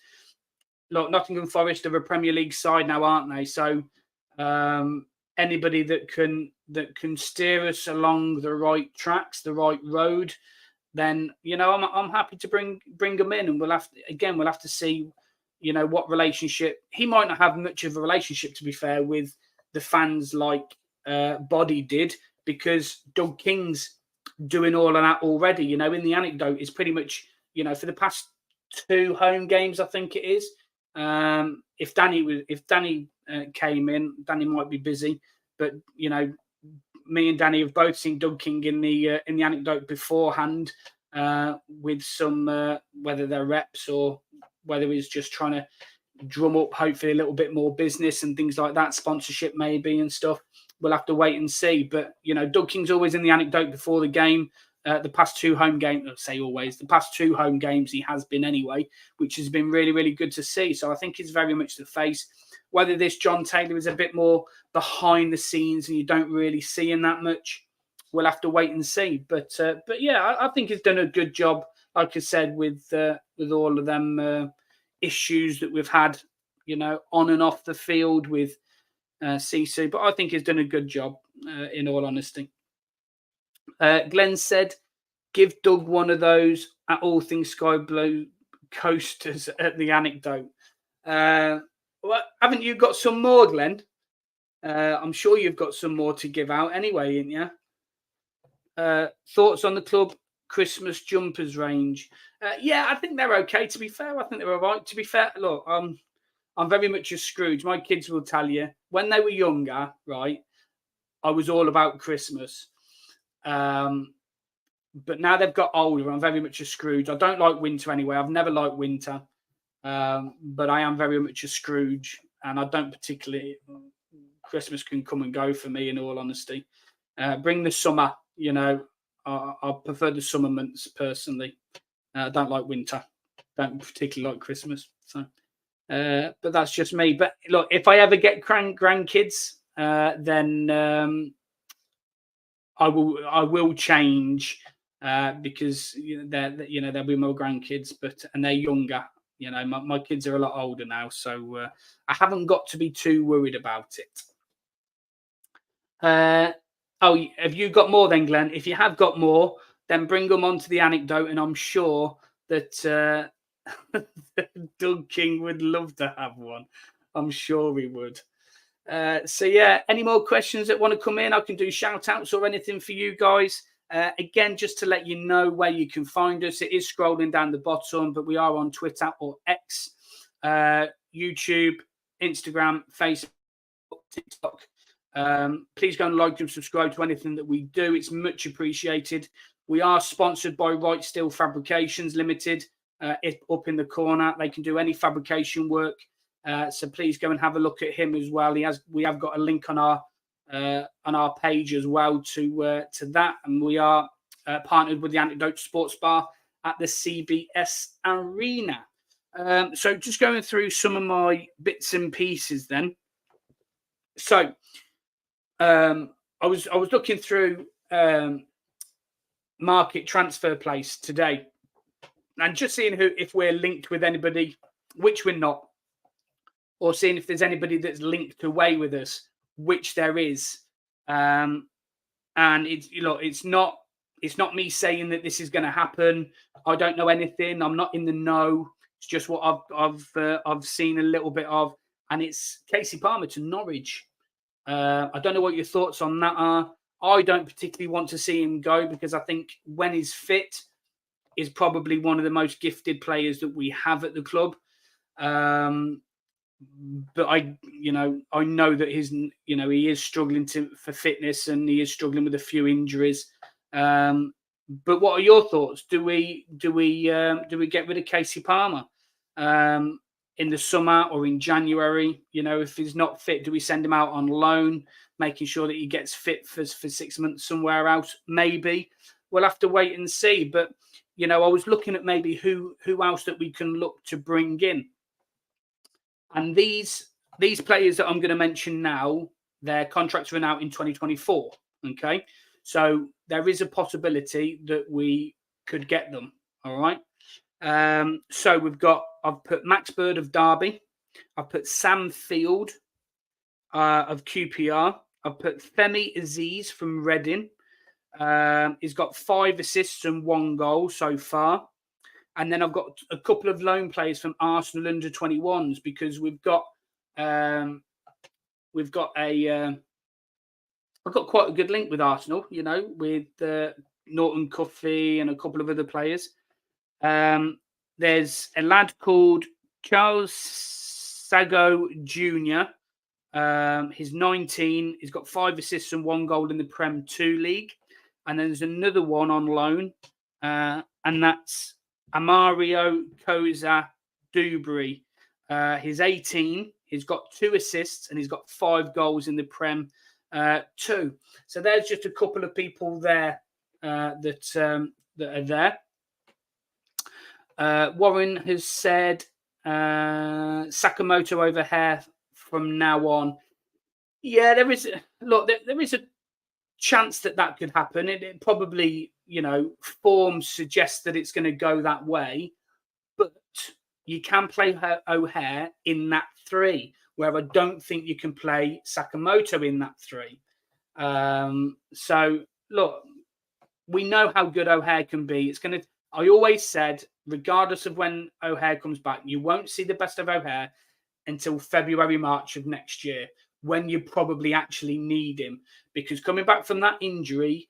Look, Nottingham Forest are a Premier League side now, aren't they? So anybody that can steer us along the right tracks, the right road, then, you know, I'm happy to bring them in, and we'll have to see, you know, what relationship. He might not have much of a relationship, to be fair, with the fans like Body did, because Doug King's doing all of that already. You know, in the anecdote, is pretty much, you know, for the past 2 home games, I think it is. If Danny came in, Danny might be busy, but you know, me and Danny have both seen Doug King in the anecdote beforehand, with some whether they're reps or whether he's just trying to drum up hopefully a little bit more business and things like that, sponsorship maybe and stuff. We'll have to wait and see. But you know, Doug King's always in the anecdote before the game. The past 2 home games, the past 2 home games he has been anyway, which has been really, really good to see. So I think he's very much the face. Whether this John Taylor is a bit more behind the scenes and you don't really see him that much, we'll have to wait and see. But yeah, I think he's done a good job, like I said, with all of them issues that we've had, you know, on and off the field with Sisu. But I think he's done a good job, in all honesty. Glenn said, "Give Doug one of those at All Things Sky Blue coasters at the anecdote." Well, haven't you got some more, Glenn? I'm sure you've got some more to give out anyway, ain't you? Thoughts on the club Christmas jumpers range? Yeah, I think they're okay, to be fair. I think they're all right. To be fair, look, I'm very much a Scrooge. My kids will tell you, when they were younger, right, I was all about Christmas. But now they've got older, I'm very much a Scrooge. I don't like winter anyway. I've never liked winter. But I am very much a Scrooge, and I don't particularly. Christmas can come and go for me, in all honesty. Bring the summer, you know. I prefer the summer months personally. I don't like winter. Don't particularly like Christmas. So, but that's just me. But look, if I ever get grandkids, then I will change, because they'll be my grandkids, and they're younger. You know, my kids are a lot older now, so I haven't got to be too worried about it. Oh, have you got more then, Glenn? If you have got more, then bring them onto the anecdote, and I'm sure that Doug King would love to have one. I'm sure he would. So yeah, any more questions that want to come in, I can do shout outs or anything for you guys. Again, just to let you know where you can find us, it is scrolling down the bottom, but we are on Twitter or X, YouTube, Instagram, Facebook, TikTok. Please go and like and subscribe to anything that we do. It's much appreciated. We are sponsored by Right Steel Fabrications Limited. Up in the corner, they can do any fabrication work. So please go and have a look at him as well. We have got a link on our page as well to that, and we are partnered with the Antidote Sports Bar at the CBS Arena. So just going through some of my bits and pieces then. So I was looking through Market Transfer Place today and just seeing if we're linked with anybody, which we're not, or seeing if there's anybody that's linked away with us, which there is. And it's not me saying that this is going to happen. I don't know anything. I'm not in the know. It's just what I've seen a little bit of, and it's Casey Palmer to Norwich. I don't know what your thoughts on that are. I don't particularly want to see him go because I think when he's fit, is probably one of the most gifted players that we have at the club. But I know that he is struggling for fitness and he is struggling with a few injuries. But what are your thoughts? Do we get rid of Casey Palmer in the summer or in January? If he's not fit, do we send him out on loan, making sure that he gets fit for 6 months somewhere else? Maybe we'll have to wait and see. But I was looking at maybe who else that we can look to bring in. And these players that I'm going to mention now, their contracts run out in 2024. Okay, so there is a possibility that we could get them. All right. So I've put Max Bird of Derby. I've put Sam Field of QPR. I've put Femi Aziz from Reading. He's got 5 assists and 1 goal so far. And then I've got a couple of loan players from Arsenal under 21s because I've got quite a good link with Arsenal, with Norton Cuffy and a couple of other players. There's a lad called Charles Sago Jr. He's 19. He's got 5 assists and 1 goal in the Prem 2 League. And then there's another one on loan, and that's Amario Koza Dubry. He's 18. He's got 2 assists and he's got 5 goals in the Prem 2. So there's just a couple of people there that are there. Warren has said Sakamoto over Hair from now on. Yeah, there is a chance that could happen. It probably, form suggests that it's going to go that way, but you can play O'Hare in that 3, where I don't think you can play Sakamoto in that 3. So look, we know how good O'Hare can be. I always said, regardless of when O'Hare comes back, you won't see the best of O'Hare until February, March of next year, when you probably actually need him, because coming back from that injury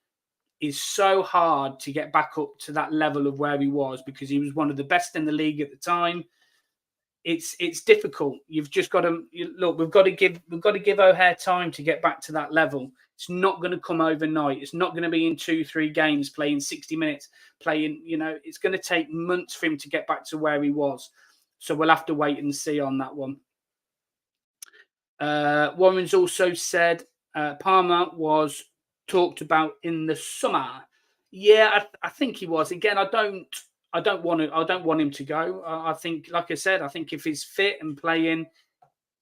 is so hard to get back up to that level of where he was, because he was one of the best in the league at the time. It's difficult. You've just got to look. We've got to give O'Hare time to get back to that level. It's not going to come overnight. It's not going to be in 2-3 games playing 60 minutes. It's going to take months for him to get back to where he was. So we'll have to wait and see on that one. Warren's also said Palmer was talked about in the summer. Yeah, I think he was. Again, I don't want him to go. I think, like I said, I think if he's fit and playing,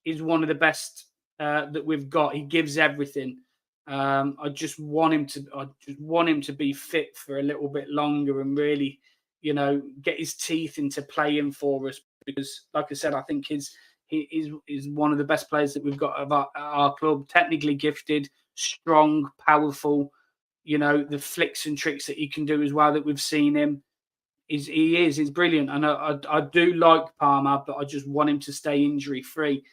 he's one of the best that we've got. He gives everything. I just want him to be fit for a little bit longer and really, get his teeth into playing for us. Because, like I said, I think he is one of the best players that we've got at our club. Technically gifted, strong, powerful. The flicks and tricks that he can do as well that we've seen him. He's brilliant. And I do like Palmer, but I just want him to stay injury free.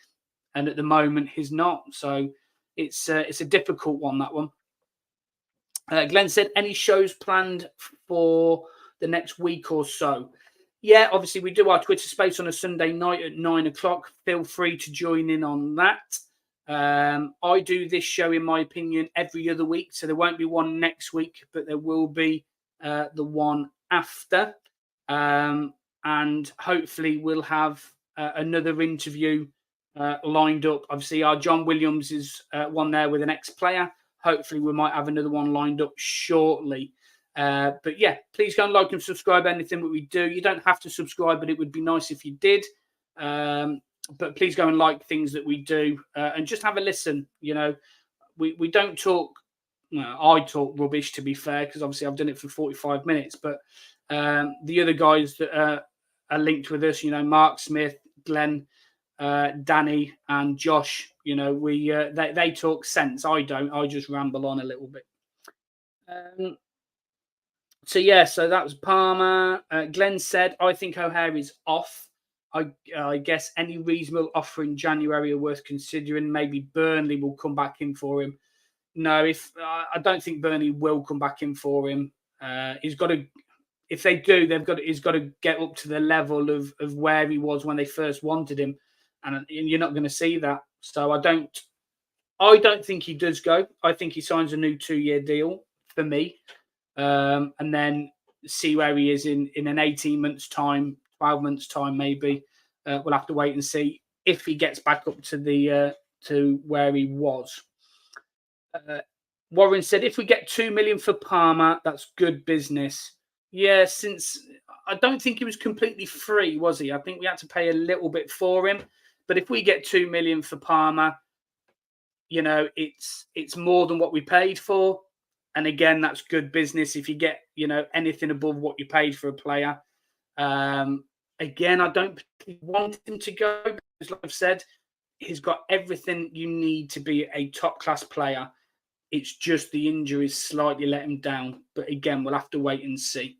And at the moment, he's not. So it's a difficult one, that one. Glenn said, any shows planned for the next week or so? Yeah, obviously we do our Twitter space on a Sunday night at 9:00. Feel free to join in on that. I do this show, in my opinion, every other week. So there won't be one next week, but there will be the one after. And hopefully we'll have another interview lined up. Obviously, our John Williams is one there with an ex-player. Hopefully, we might have another one lined up shortly. But yeah, please go and like and subscribe anything that we do. You don't have to subscribe, but it would be nice if you did. But please go and like things that we do and just have a listen. You know, we don't talk. Well, I talk rubbish, to be fair, because obviously I've done it for 45 minutes. But the other guys that are linked with us, you know, Mark Smith, Glenn, Danny, and Josh, you know, they talk sense. I don't. I just ramble on a little bit. So yeah, so that was Palmer. Glenn said, "I think O'Hare is off. I guess any reasonable offer in January are worth considering. Maybe Burnley will come back in for him." No, if I don't think Burnley will come back in for him. He's got to. If they do, he's got to get up to the level of where he was when they first wanted him, and you're not going to see that. So I don't think he does go. I think he signs a new 2-year deal for me, and then see where he is in an 18 months time, 12 months time, maybe. We'll have to wait and see if he gets back up to the to where he was. Warren said, if we get 2 million for Palmer, that's good business. Yeah, since I don't think he was completely free, was he? I think we had to pay a little bit for him. But if we get 2 million for Palmer, you know, it's more than what we paid for. And again, that's good business if you get, you know, anything above what you paid for a player. Again, I don't want him to go because, like I've said, he's got everything you need to be a top-class player. It's just the injuries slightly let him down. But again, we'll have to wait and see.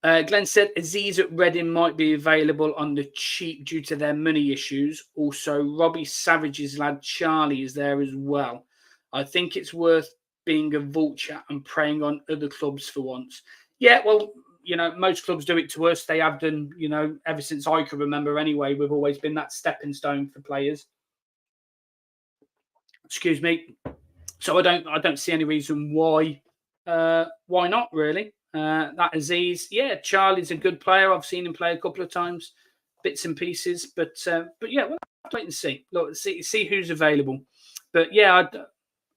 Glenn said Aziz at Reading might be available on the cheap due to their money issues. Also, Robbie Savage's lad Charlie is there as well. I think it's worth being a vulture and preying on other clubs for once. Yeah, well, you know, most clubs do it to us. They have done, you know, ever since I can remember anyway. We've always been that stepping stone for players. Excuse me. So I don't see any reason why not, really. That Aziz, yeah, Charlie's a good player. I've seen him play a couple of times, bits and pieces. But yeah, we'll have to wait and see. Look, see who's available. But yeah,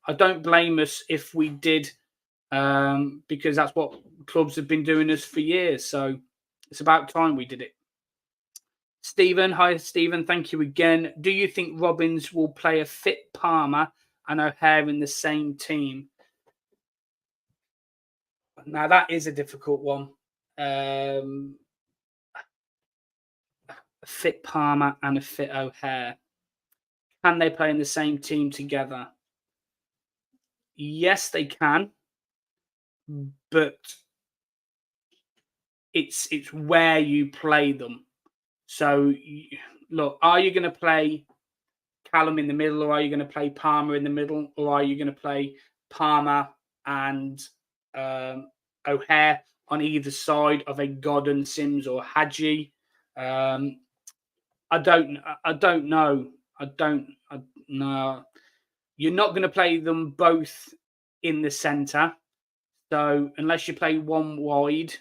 I don't blame us if we did, because that's what clubs have been doing us for years. So it's about time we did it. Stephen, hi Stephen, thank you again. Do you think Robbins will play a fit Palmer and O'Hare in the same team? Now that is a difficult one. A fit Palmer and a fit O'Hare. Can they play in the same team together? Yes, they can, but it's where you play them. So look, are you going to play Callum in the middle, or are you going to play Palmer in the middle, or are you going to play Palmer and O'Hare on either side of a Godden, Sims, or Hadji? I don't know. No. You're not going to play them both in the centre. So unless you play one wide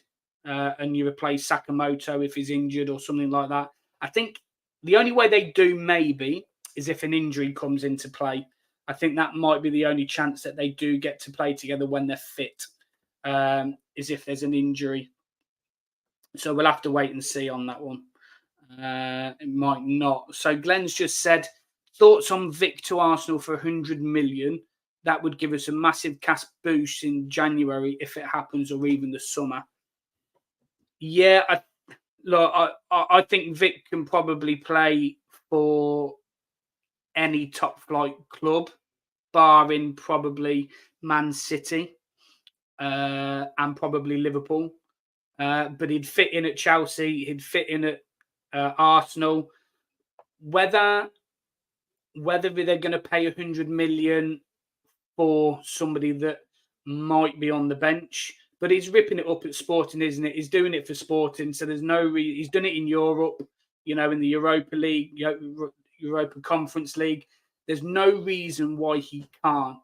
and you replace Sakamoto if he's injured or something like that, I think the only way they do maybe is if an injury comes into play. I think that might be the only chance that they do get to play together when they're fit, is if there's an injury. So we'll have to wait and see on that one. It might not. So Glenn's just said, thoughts on Vic to Arsenal for 100 million? That would give us a massive cash boost in January if it happens, or even the summer. Yeah, I think Vic can probably play for any top flight club, barring probably Man City and probably Liverpool. But he'd fit in at Chelsea. He'd fit in at Arsenal. Whether they're going to pay 100 million for somebody that might be on the bench, but he's ripping it up at Sporting, isn't it? He's doing it for Sporting, so there's no he's done it in Europe, you know, in the Europa League, Europa Conference League. There's no reason why he can't.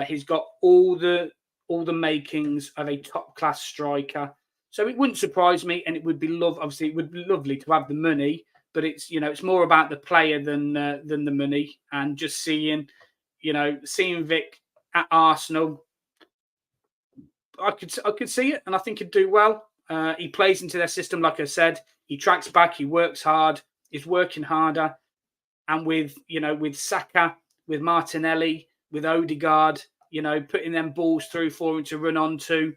He's got all the all the makings of a top class striker. So it wouldn't surprise me, and it would be obviously it would be lovely to have the money, but it's it's more about the player than the money, and just seeing seeing Vic at Arsenal, I could see it, and I think he'd do well. He plays into their system, like I said. He tracks back, he works hard, he's working harder, and with with Saka, with Martinelli, with Odegaard, putting them balls through for him to run onto.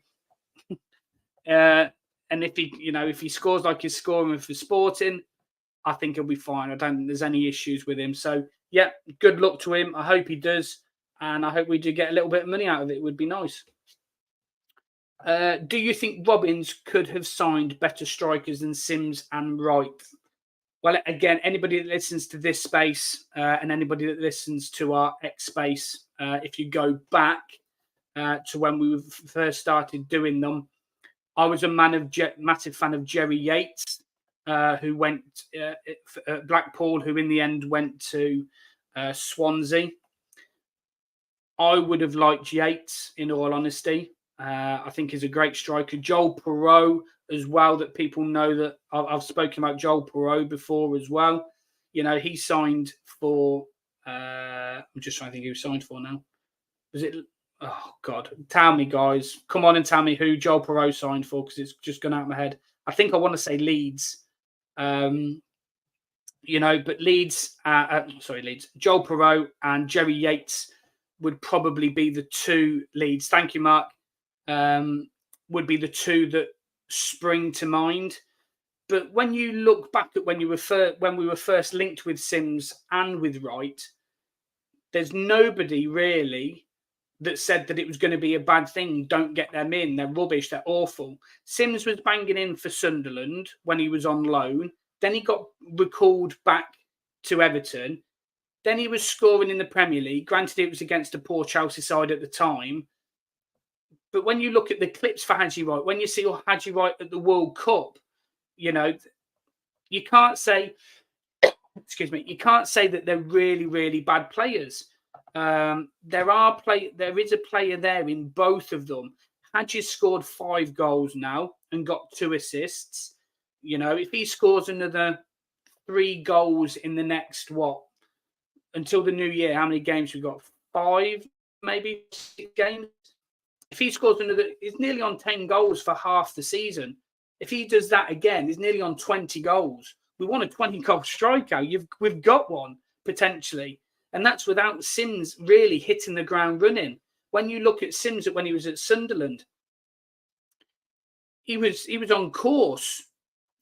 And if he scores like he's scoring for Sporting, I think he'll be fine. I don't think there's any issues with him. So yeah, good luck to him. I hope he does, and I hope we do get a little bit of money out of it. It would be nice. Do you think Robins could have signed better strikers than Sims and Wright? Well, again, anybody that listens to this space and anybody that listens to our X space, if you go back to when we first started doing them, I was a massive fan of Jerry Yates, who went Blackpool, who in the end went to Swansea. I would have liked Yates, in all honesty. I think he's a great striker. Joel Perreault as well, that people know that I've spoken about Joel Perreault before as well. He signed for, I'm just trying to think who he signed for now. Was it, oh God, tell me guys, come on and tell me who Joel Perreault signed for, because it's just gone out of my head. I think I want to say Leeds. But Leeds, Joel Perreault and Jerry Yates would probably be the two leads. Thank you, Mark. Would be the two that spring to mind. But when you look back at when we were first linked with Sims and with Wright, there's nobody really that said that it was going to be a bad thing. Don't get them in. They're rubbish. They're awful. Sims was banging in for Sunderland when he was on loan. Then he got recalled back to Everton. Then he was scoring in the Premier League. Granted, it was against a poor Chelsea side at the time. But when you look at the clips for Haji Wright, when you see Haji Wright at the World Cup, you can't say, excuse me, you can't say that they're really, really bad players. There is a player there in both of them. Haji's scored 5 goals now and got 2 assists. If he scores another 3 goals in the next, until the new year, how many games we got? 5, maybe 6 games. If he scores another, he's nearly on 10 goals for half the season. If he does that again, he's nearly on 20 goals. We want a 20-goal striker. We've got one, potentially. And that's without Sims really hitting the ground running. When you look at Sims when he was at Sunderland, he was on course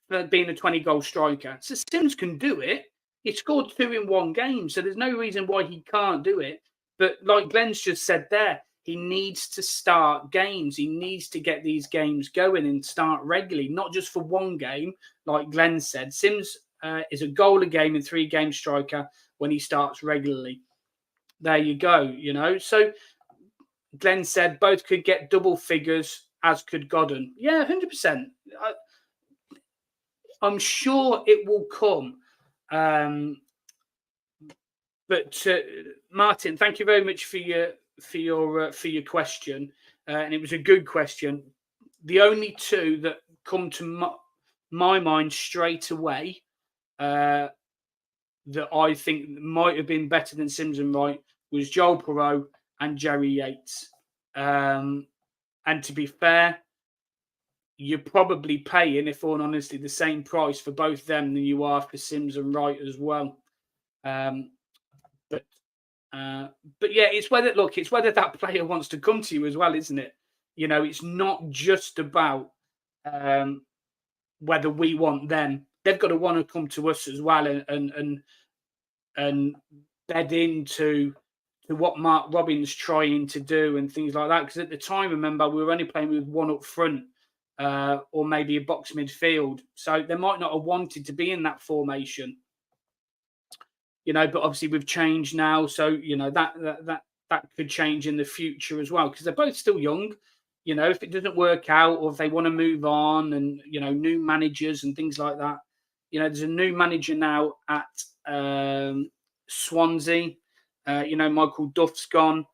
for being a 20-goal striker. So Sims can do it. He scored 2 in 1 game, so there's no reason why he can't do it. But like Glenn's just said there, he needs to start games. He needs to get these games going and start regularly, not just for 1 game, like Glenn said. Sims is a goal a game and 3-game striker when he starts regularly. There you go, So Glenn said both could get double figures, as could Godden. Yeah, 100%. I'm sure it will come. But Martin, thank you very much for your question, and it was a good question. The only 2 that come to my mind straight away that I think might have been better than Sims and Wright was Joel Perreault and Jerry Yates. And to be fair, you're probably paying, if all honesty, the same price for both them than you are for Sims and Wright as well. But yeah, it's whether that player wants to come to you as well, isn't it? It's not just about whether we want them. They've got to want to come to us as well and bed into what Mark Robins trying to do and things like that. Because at the time, remember, we were only playing with 1 up front or maybe a box midfield. So they might not have wanted to be in that formation. But obviously we've changed now. So, that could change in the future as well, because they're both still young. If it doesn't work out or if they want to move on and, new managers and things like that. There's a new manager now at Swansea. Michael Duff's gone.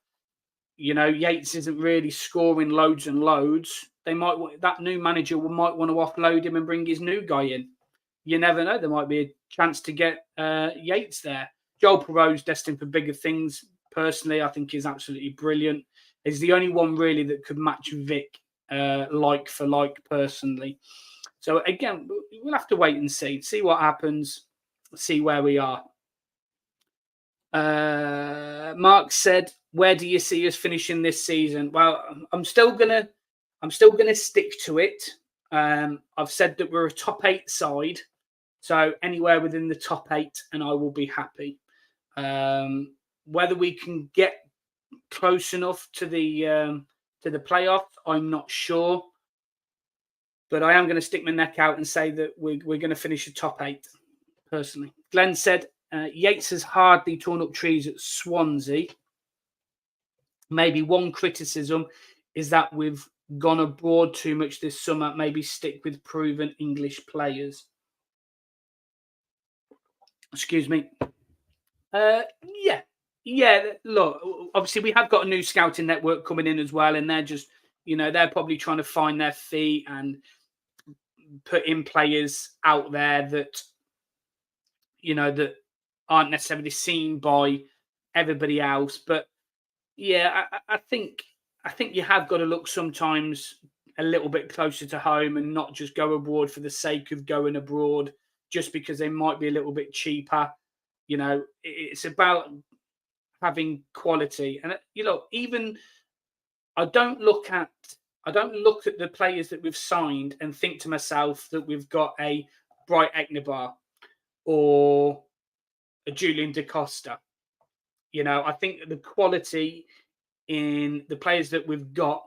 Yates isn't really scoring loads and loads. That new manager might want to offload him and bring his new guy in. You never know. There might be a chance to get Yates there. Joel Perreault's destined for bigger things. Personally, I think he's absolutely brilliant. He's the only one really that could match Vic like for like personally. So again, we'll have to wait and see what happens, see where we are. Mark said, "Where do you see us finishing this season?" Well, I'm still gonna stick to it. I've said that we're a top 8 side, so anywhere within the top 8, and I will be happy. Whether we can get close enough to the playoffs, I'm not sure. But I am going to stick my neck out and say that we're going to finish the top 8, personally. Glenn said, Yates has hardly torn up trees at Swansea. Maybe one criticism is that we've gone abroad too much this summer. Maybe stick with proven English players. Excuse me. Yeah. Look, obviously we have got a new scouting network coming in as well, and they're just, they're probably trying to find their feet and put in players out there that, that aren't necessarily seen by everybody else. But yeah, I think you have got to look sometimes a little bit closer to home and not just go abroad for the sake of going abroad, just because they might be a little bit cheaper. It's about having quality. And even I don't look at the players that we've signed and think to myself that we've got a Bright Eknabar or a Julian Da Costa. I think the quality in the players that we've got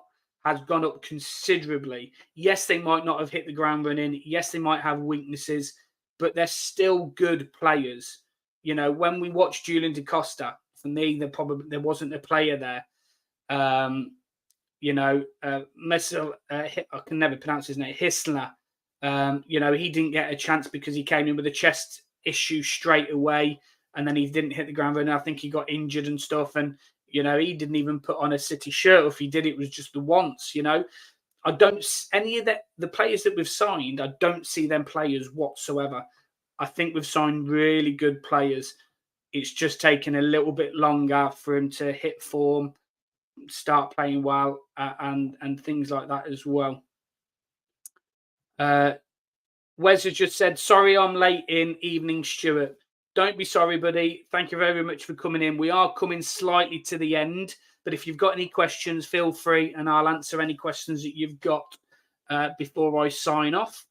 has gone up considerably. Yes, they might not have hit the ground running. Yes, they might have weaknesses, but they're still good players. When we watched Julian Da Costa, for me, there wasn't a player there. I can never pronounce his name, Hisler. He didn't get a chance because he came in with a chest issue straight away, and then he didn't hit the ground running. I think he got injured and stuff, and he didn't even put on a City shirt. If he did, it was just the once. I don't any of the players that we've signed. I don't see them players whatsoever. I think we've signed really good players. It's just taken a little bit longer for him to hit form, start playing well, and things like that as well. Wes has just said, "Sorry, I'm late in. Evening, Stuart." Don't be sorry, buddy. Thank you very much for coming in. We are coming slightly to the end, but if you've got any questions, feel free, and I'll answer any questions that you've got before I sign off.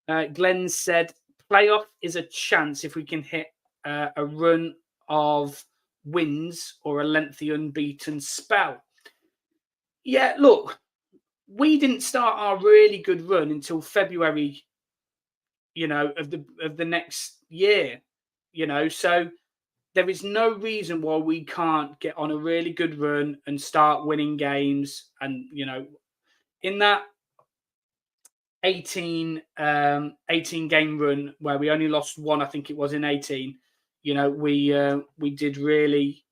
Glenn said, "Playoff is a chance if we can hit a run of wins or a lengthy unbeaten spell." Yeah, look, we didn't start our really good run until February, of the next year, so there is no reason why we can't get on a really good run and start winning games. And, in that 18 game run where we only lost one, I think it was in 18, we did really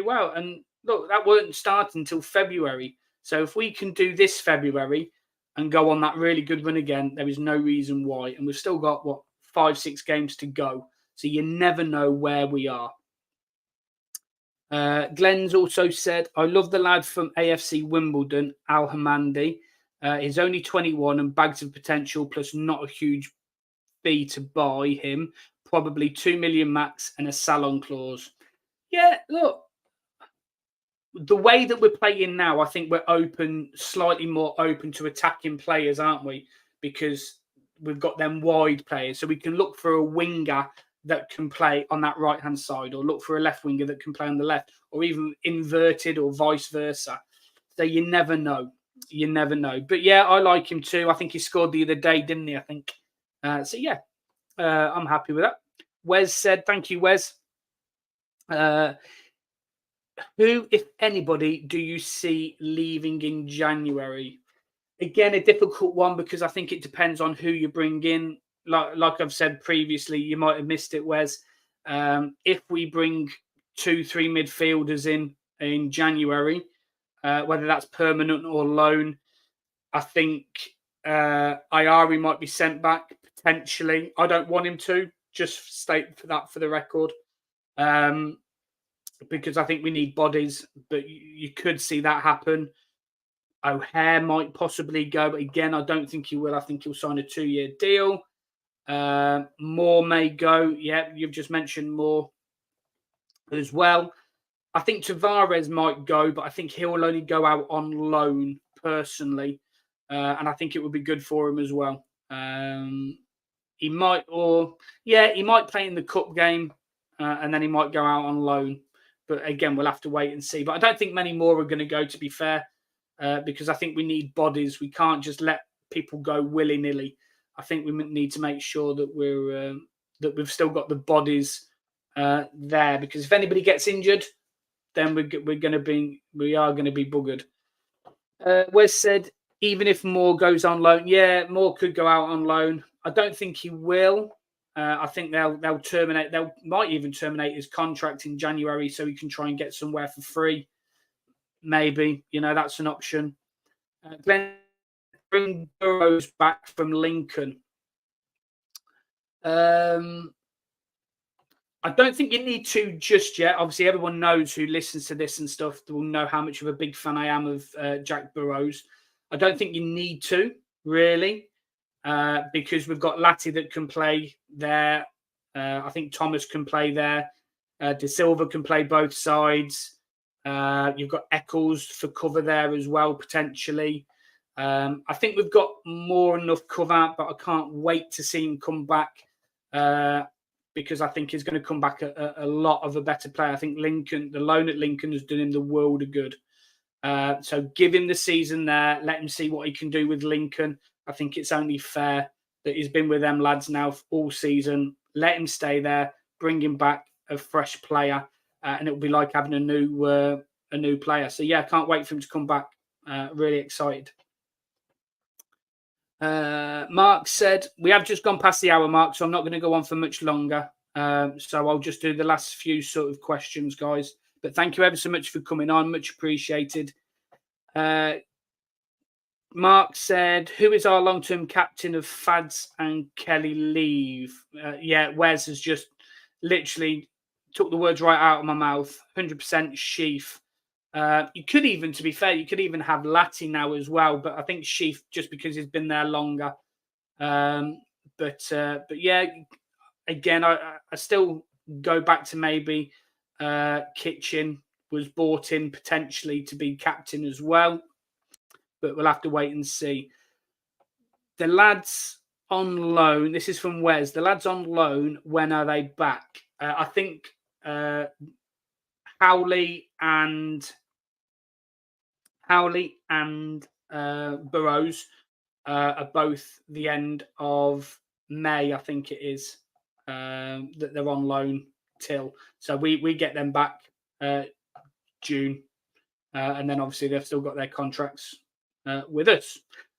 well. And look, that won't start until February. So if we can do this February and go on that really good run again, there is no reason why. And we've still got 5-6 games to go. So you never know where we are. Glenn's also said, "I love the lad from AFC Wimbledon, Al Hamandi. He's only 21 and bags of potential, plus not a huge fee to buy him. Probably 2 million max and a salon clause." Yeah, look, the way that we're playing now, I think we're slightly more open to attacking players, aren't we? Because we've got them wide players. So we can look for a winger that can play on that right-hand side, or look for a left winger that can play on the left, or even inverted or vice versa. So you never know. You never know. But yeah, I like him too. I think he scored the other day, didn't he? I think. So yeah, I'm happy with that. Wes said, "Thank you, Wes." Who, if anybody, do you see leaving in January? Again, a difficult one because I think it depends on who you bring in. Like I've said previously, you might have missed it, Wes. If we bring 2-3 midfielders in, in January, whether that's permanent or loan. I think Ayari might be sent back potentially. I don't want him to. Just state for that for the record, because I think we need bodies. But you could see that happen. O'Hare might possibly go, but again, I don't think he will. I think he'll sign a 2-year deal. Moore may go. Yeah, you've just mentioned Moore as well. I think Tavares might go, but I think he'll only go out on loan personally, and I think it would be good for him as well. He might play in the cup game, and then he might go out on loan. But again, we'll have to wait and see. But I don't think many more are going to go, to be fair, because I think we need bodies. We can't just let people go willy-nilly. I think we need to make sure that we've still got the bodies there, because if anybody gets injured, then we are going to be buggered. Wes said, even if Moore goes on loan, yeah, Moore could go out on loan. I don't think he will. I think they'll terminate. They might even terminate his contract in January so he can try and get somewhere for free. Maybe, that's an option. Glenn, bring Burrows back from Lincoln. I don't think you need to just yet. Obviously, everyone knows who listens to this and stuff will know how much of a big fan I am of Jack Burrows. I don't think you need to, really, because we've got Latti that can play there. I think Thomas can play there. De Silva can play both sides. You've got Eccles for cover there as well, potentially. I think we've got more enough cover, but I can't wait to see him come back. Because I think he's going to come back a lot of a better player. I think the loan at Lincoln has done him the world of good. So give him the season there. Let him see what he can do with Lincoln. I think it's only fair that he's been with them lads now all season. Let him stay there. Bring him back a fresh player, and it'll be like having a new player. So yeah, I can't wait for him to come back. Really excited. Mark said, we have just gone past the hour mark, so I'm not going to go on for much longer. So I'll just do the last few sort of questions, guys. But thank you ever so much for coming on. Much appreciated. Mark said, who is our long-term captain of Fads and Kelly leave? Wes has just literally took the words right out of my mouth. 100% Sheaf. You could even, to be fair, you could even have Latti now as well, but I think Sheaf just because he's been there longer. But yeah, again, I still go back to maybe Kitchen was bought in potentially to be captain as well, but we'll have to wait and see. The lads on loan, this is from Wes, the lads on loan, when are they back? I think Howley and Burrows are both the end of May, I think it is, that they're on loan till. So we get them back June. And then obviously they've still got their contracts with us.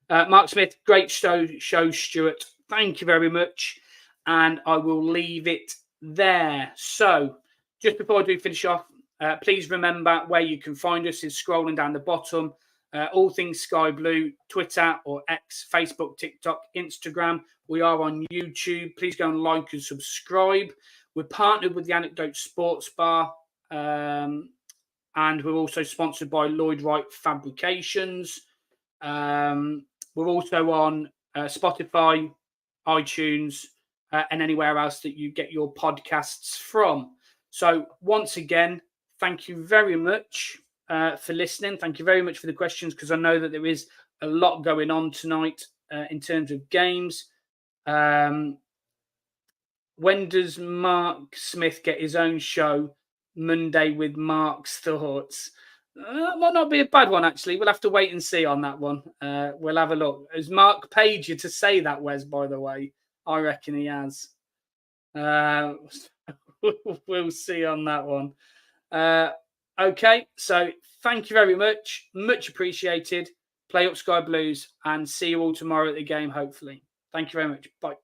Mark Smith, great show, Stuart. Thank you very much. And I will leave it there. So just before I do finish off, please remember where you can find us is scrolling down the bottom. All things Sky Blue, Twitter or X, Facebook, TikTok, Instagram. We are on YouTube. Please go and like and subscribe. We're partnered with the Anecdote Sports Bar. And we're also sponsored by Lloyd Wright Fabrications. We're also on Spotify, iTunes, and anywhere else that you get your podcasts from. So once again, thank you very much for listening. Thank you very much for the questions, because I know that there is a lot going on tonight in terms of games. When does Mark Smith get his own show? Monday with Mark's Thoughts. Might not be a bad one, actually. We'll have to wait and see on that one. We'll have a look. Has Mark paid you to say that, Wes, by the way? I reckon he has. We'll see on that one. Okay, so thank you very much. Much appreciated. Play up Sky Blues, and see you all tomorrow at the game, hopefully. Thank you very much. Bye.